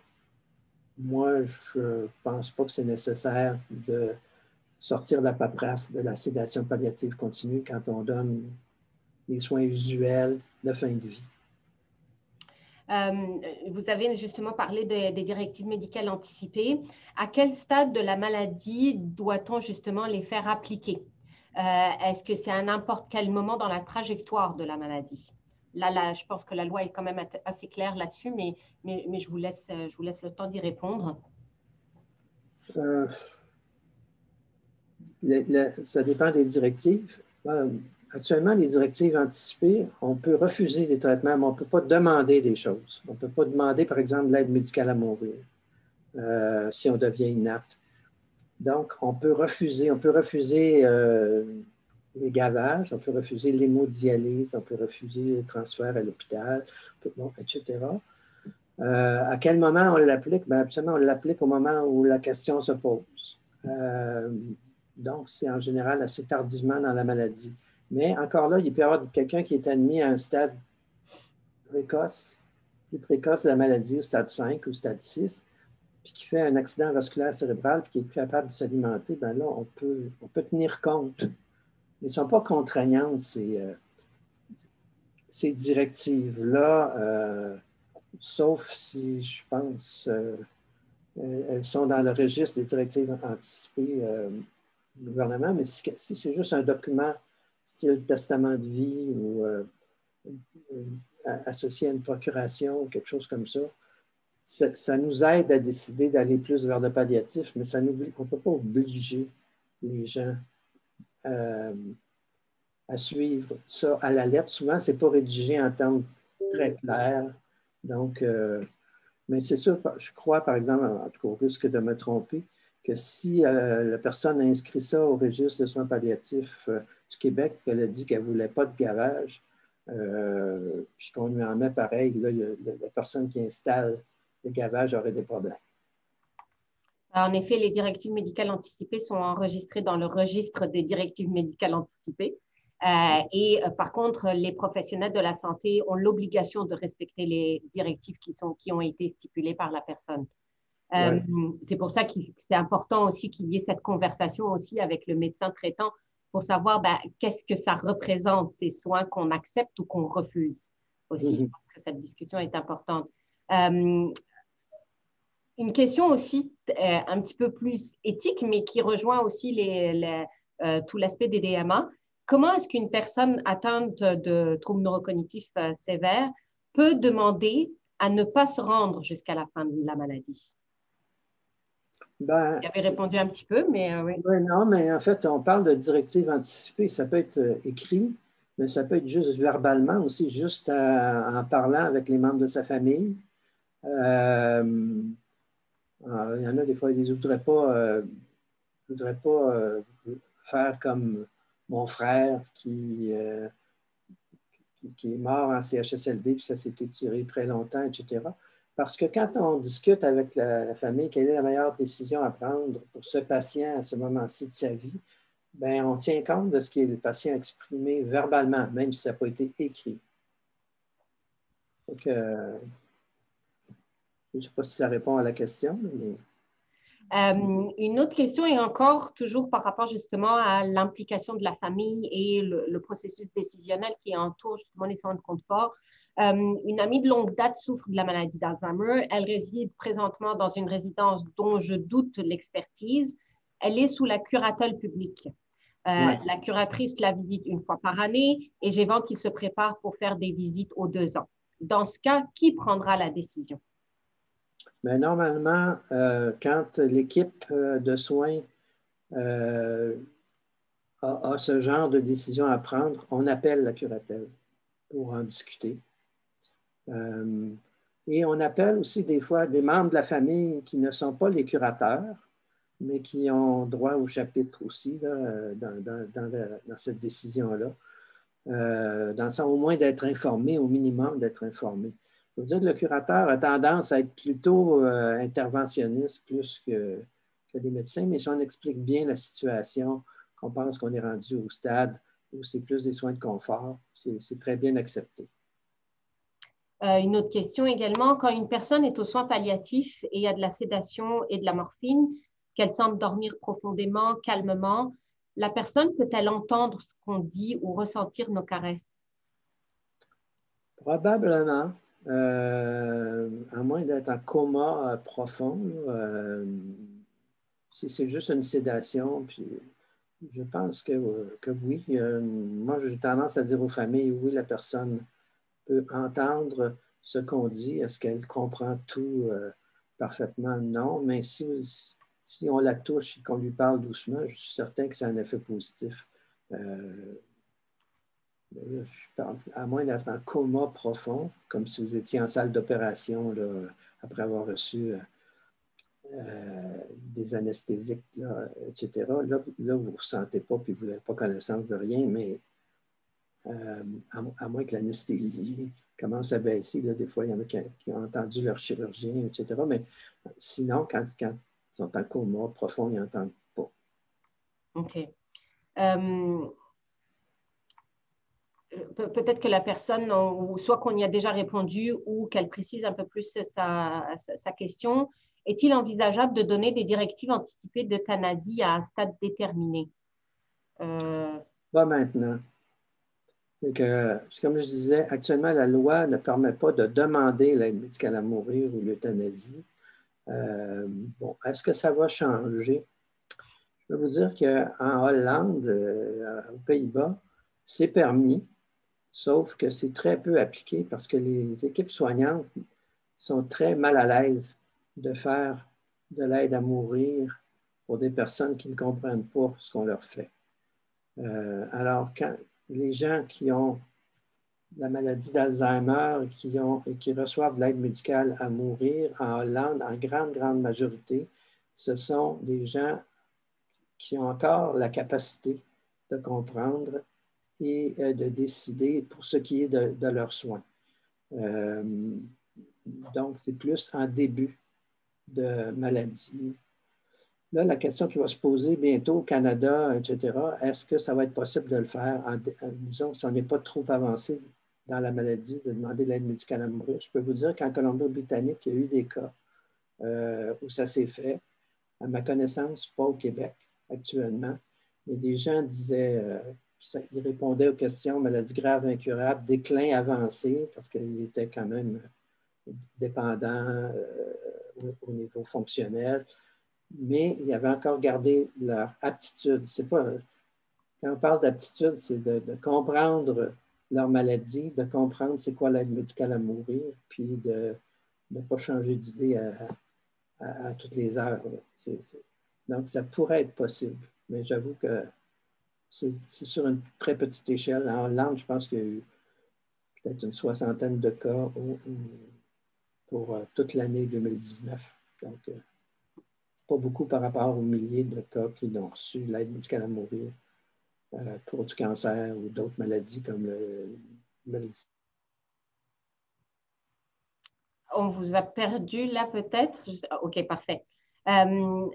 moi, je ne pense pas que c'est nécessaire de sortir la paperasse de la sédation palliative continue quand on donne des soins usuels de fin de vie. Vous avez justement parlé des directives médicales anticipées. À quel stade de la maladie doit-on justement les faire appliquer? Est-ce que c'est à n'importe quel moment dans la trajectoire de la maladie? Là, je pense que la loi est quand même assez claire là-dessus, mais je vous laisse le temps d'y répondre. Ça dépend des directives. Actuellement, les directives anticipées, on peut refuser des traitements, mais on ne peut pas demander des choses. On ne peut pas demander, par exemple, l'aide médicale à mourir si on devient inapte. Donc, on peut refuser les gavages, on peut refuser l'hémodialyse, on peut refuser le transfert à l'hôpital, etc. À quel moment on l'applique? Bien, absolument, on l'applique au moment où la question se pose. Donc, c'est en général assez tardivement dans la maladie. Mais encore là, il peut y avoir quelqu'un qui est admis à un stade précoce, plus précoce de la maladie, au stade 5 ou stade 6, puis qui fait un accident vasculaire cérébral, puis qui est plus capable de s'alimenter. Bien là, on peut tenir compte. Mais elles ne sont pas contraignantes, ces directives-là, sauf si, je pense, elles sont dans le registre des directives anticipées du gouvernement, mais si c'est juste un document style testament de vie ou associé à une procuration ou quelque chose comme ça, ça nous aide à décider d'aller plus vers le palliatif, mais on ne peut pas obliger les gens à suivre ça à la lettre. Souvent, ce n'est pas rédigé en termes très clairs. Donc, mais c'est sûr, je crois, par exemple, en tout cas au risque de me tromper, que si la personne a inscrit ça au registre de soins palliatifs du Québec, qu'elle a dit qu'elle ne voulait pas de gavage, puis qu'on lui en met pareil, là, la personne qui installe le gavage aurait des problèmes. En effet, les directives médicales anticipées sont enregistrées dans le registre des directives médicales anticipées. Par contre, les professionnels de la santé ont l'obligation de respecter les directives qui ont été stipulées par la personne. Ouais. C'est pour ça que c'est important aussi qu'il y ait cette conversation aussi avec le médecin traitant pour savoir qu'est-ce que ça représente, ces soins qu'on accepte ou qu'on refuse aussi. Je pense que cette discussion est importante. Une question aussi un petit peu plus éthique, mais qui rejoint aussi tout l'aspect des DMA. Comment est-ce qu'une personne atteinte de troubles neurocognitifs sévères peut demander à ne pas se rendre jusqu'à la fin de la maladie? Vous avez répondu un petit peu, mais oui. Oui, non, mais en fait, on parle de directives anticipées. Ça peut être écrit, mais ça peut être juste verbalement aussi, juste en parlant avec les membres de sa famille. Il y en a des fois, ils ne voudraient pas, faire comme mon frère qui est mort en CHSLD, puis ça s'est étiré très longtemps, etc. Parce que quand on discute avec la famille, quelle est la meilleure décision à prendre pour ce patient à ce moment-ci de sa vie, bien, on tient compte de ce que le patient a exprimé verbalement, même si ça n'a pas été écrit. Donc, je ne sais pas si ça répond à la question. Mais... une autre question est encore toujours par rapport justement à l'implication de la famille et le processus décisionnel qui entoure justement les soins de confort. Une amie de longue date souffre de la maladie d'Alzheimer. Elle réside présentement dans une résidence dont je doute l'expertise. Elle est sous la curatelle publique. Ouais. La curatrice la visite une fois par année et j'évoque qu'il se prépare pour faire des visites aux 2 ans. Dans ce cas, qui prendra la décision? Mais normalement, quand l'équipe de soins a ce genre de décision à prendre, on appelle la curatelle pour en discuter. Et on appelle aussi des fois des membres de la famille qui ne sont pas les curateurs, mais qui ont droit au chapitre aussi là, dans cette décision-là. Dans le sens au moins d'être informé, au minimum d'être informé. Je veux dire que le curateur a tendance à être plutôt interventionniste plus que les médecins, mais si on explique bien la situation, qu'on pense qu'on est rendu au stade où c'est plus des soins de confort, c'est très bien accepté. Une autre question également, quand une personne est aux soins palliatifs et il y a de la sédation et de la morphine, qu'elle semble dormir profondément, calmement, la personne peut-elle entendre ce qu'on dit ou ressentir nos caresses? Probablement, à moins d'être en coma profond, si c'est juste une sédation, puis je pense que oui. Moi, j'ai tendance à dire aux familles, oui, la personne peut entendre ce qu'on dit. Est-ce qu'elle comprend tout parfaitement? Non, mais si on la touche et qu'on lui parle doucement, je suis certain que c'est un effet positif. Je parle, à moins d'être en coma profond, comme si vous étiez en salle d'opération après avoir reçu des anesthésiques, là, etc. Là, vous ne ressentez pas, puis vous n'avez pas connaissance de rien, mais à moins que l'anesthésie commence à baisser. Là, des fois, il y en a qui ont entendu leur chirurgien, etc. Mais sinon, quand ils sont en coma profond, ils n'entendent pas. OK. Peut-être que la personne, ou soit qu'on y a déjà répondu ou qu'elle précise un peu plus sa question. Est-il envisageable de donner des directives anticipées d'euthanasie à un stade déterminé? Pas maintenant. Comme je disais, actuellement, la loi ne permet pas de demander l'aide médicale à mourir ou l'euthanasie. Bon, est-ce que ça va changer? Je peux vous dire qu'en Hollande, aux Pays-Bas, c'est permis, sauf que c'est très peu appliqué parce que les équipes soignantes sont très mal à l'aise de faire de l'aide à mourir pour des personnes qui ne comprennent pas ce qu'on leur fait. Alors, quand les gens qui ont la maladie d'Alzheimer et qui reçoivent de l'aide médicale à mourir en Hollande, en grande, grande majorité, ce sont des gens qui ont encore la capacité de comprendre et de décider pour ce qui est de leurs soins. Donc, c'est plus en début de maladie. Là, la question qui va se poser bientôt au Canada, etc., est-ce que ça va être possible de le faire, disons, si on n'est pas trop avancé dans la maladie, de demander l'aide médicale à mourir? Je peux vous dire qu'en Colombie-Britannique, il y a eu des cas où ça s'est fait. À ma connaissance, pas au Québec actuellement, mais des gens disaient, ils répondaient aux questions maladie grave, incurable, déclin avancé, parce qu'ils étaient quand même dépendants au niveau fonctionnel, mais ils avaient encore gardé leur aptitude. C'est pas, quand on parle d'aptitude, c'est de comprendre leur maladie, de comprendre c'est quoi l'aide médicale à mourir, puis de ne pas changer d'idée à toutes les heures. Donc, ça pourrait être possible, mais j'avoue que c'est sur une très petite échelle. En Hollande, je pense qu'il y a eu peut-être une soixantaine de cas pour toute l'année 2019. Donc, pas beaucoup par rapport aux milliers de cas qui ont reçu l'aide médicale à mourir pour du cancer ou d'autres maladies comme le maladie. On vous a perdu là peut-être? OK, parfait. Vous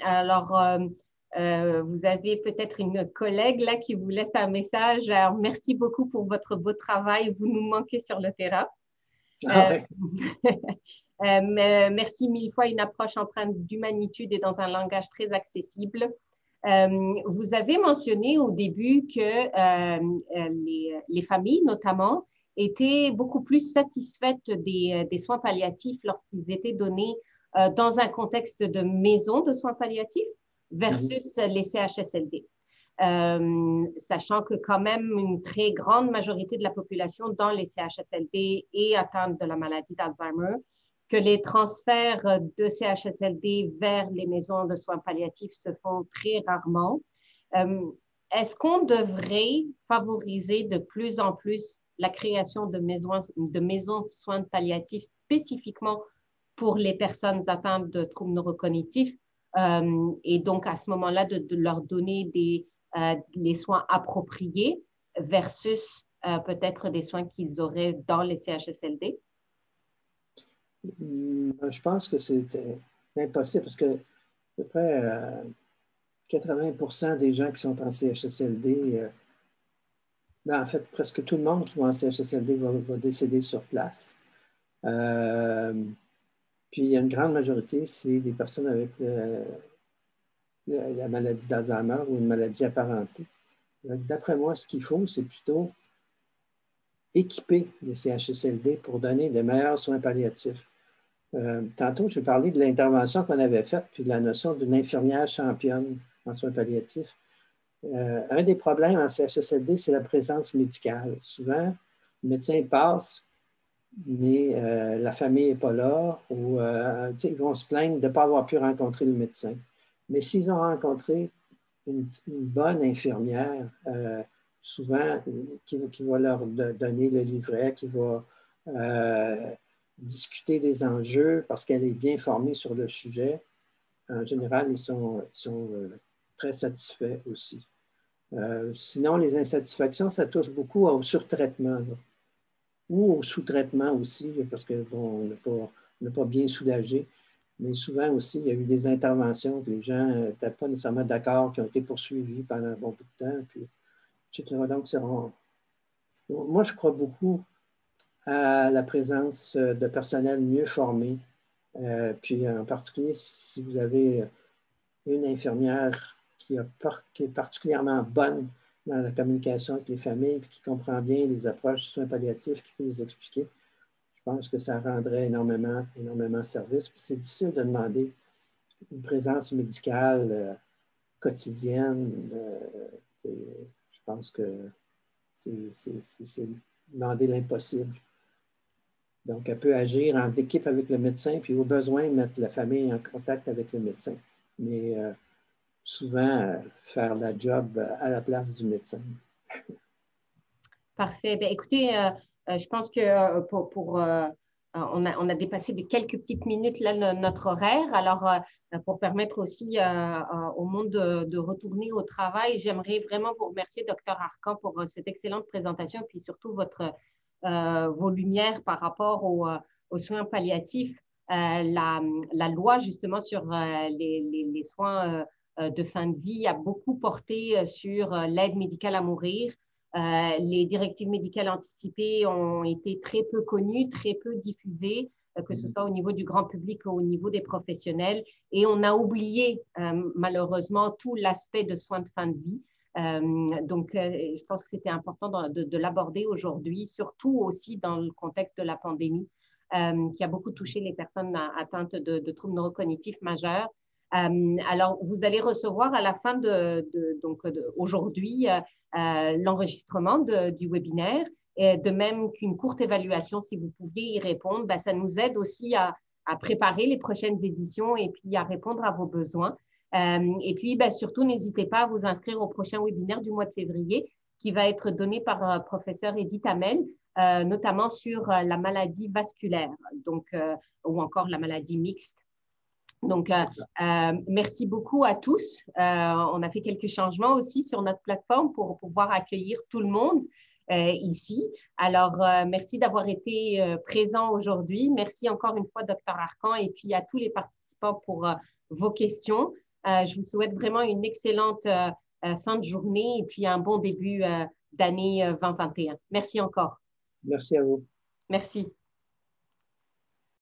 avez peut-être une collègue là qui vous laisse un message. Alors, merci beaucoup pour votre beau travail. Vous nous manquez sur le terrain. Ouais. Merci mille fois, une approche empreinte d'humanité et dans un langage très accessible. Vous avez mentionné au début que les familles, notamment, étaient beaucoup plus satisfaites des soins palliatifs lorsqu'ils étaient donnés dans un contexte de maison de soins palliatifs versus les CHSLD. Sachant que quand même une très grande majorité de la population dans les CHSLD est atteinte de la maladie d'Alzheimer, que les transferts de CHSLD vers les maisons de soins palliatifs se font très rarement. Est-ce qu'on devrait favoriser de plus en plus la création de maisons de soins palliatifs spécifiquement pour les personnes atteintes de troubles neurocognitifs. Et donc, à ce moment-là, de leur donner les soins appropriés versus peut-être des soins qu'ils auraient dans les CHSLD? Je pense que c'est impossible parce que à peu près 80% des gens qui sont en CHSLD, en fait, presque tout le monde qui va en CHSLD va décéder sur place. Puis, il y a une grande majorité, c'est des personnes avec la maladie d'Alzheimer ou une maladie apparentée. D'après moi, ce qu'il faut, c'est plutôt équiper les CHSLD pour donner de meilleurs soins palliatifs. Tantôt, je parlais de l'intervention qu'on avait faite, puis de la notion d'une infirmière championne en soins palliatifs. Un des problèmes en CHSLD, c'est la présence médicale. Souvent, le médecin passe, mais la famille n'est pas là, ou ils vont se plaindre de ne pas avoir pu rencontrer le médecin. Mais s'ils ont rencontré une bonne infirmière, souvent, qui va leur donner le livret, qui va discuter des enjeux parce qu'elle est bien formée sur le sujet, en général, ils sont très satisfaits aussi. Sinon, les insatisfactions, ça touche beaucoup au surtraitement là, ou au sous-traitement aussi, parce que bon, on n'a pas bien soulagé. Mais souvent aussi, il y a eu des interventions que les gens n'étaient pas nécessairement d'accord, qui ont été poursuivis pendant un bon bout de temps, puis, etc. Donc, moi, je crois beaucoup à la présence de personnel mieux formé. Puis, en particulier, si vous avez une infirmière qui est particulièrement bonne dans la communication avec les familles, puis qui comprend bien les approches de soins palliatifs, qui peut les expliquer, je pense que ça rendrait énormément service. Puis c'est difficile de demander une présence médicale quotidienne. Je pense que c'est demander l'impossible. Donc, elle peut agir en équipe avec le médecin, puis au besoin, mettre la famille en contact avec le médecin. Mais souvent, faire la job à la place du médecin. Parfait. Bien, écoutez, je pense que on a dépassé de quelques petites minutes là, notre horaire. Alors, pour permettre aussi au monde de retourner au travail, j'aimerais vraiment vous remercier, Dr. Arcan, pour cette excellente présentation et puis surtout vos lumières par rapport aux soins palliatifs. La loi, justement, sur les soins de fin de vie a beaucoup porté sur l'aide médicale à mourir. Les directives médicales anticipées ont été très peu connues, très peu diffusées, que ce soit au niveau du grand public ou au niveau des professionnels. Et on a oublié, malheureusement, tout l'aspect de soins de fin de vie. Donc, je pense que c'était important de l'aborder aujourd'hui, surtout aussi dans le contexte de la pandémie, qui a beaucoup touché les personnes atteintes de troubles neurocognitifs majeurs. Alors, vous allez recevoir à la fin aujourd'hui l'enregistrement du webinaire, et de même qu'une courte évaluation, si vous pouviez y répondre, ben, ça nous aide aussi à préparer les prochaines éditions et puis à répondre à vos besoins. Et puis, ben, surtout, n'hésitez pas à vous inscrire au prochain webinaire du mois de février qui va être donné par professeur Edith Hamel, notamment sur la maladie vasculaire, donc, ou encore la maladie mixte. Donc, merci beaucoup à tous. On a fait quelques changements aussi sur notre plateforme pour pouvoir accueillir tout le monde ici. Alors, merci d'avoir été présent aujourd'hui. Merci encore une fois, Dr. Arcan, et puis à tous les participants pour vos questions. Je vous souhaite vraiment une excellente fin de journée et puis un bon début d'année 2021. Merci encore. Merci à vous. Merci.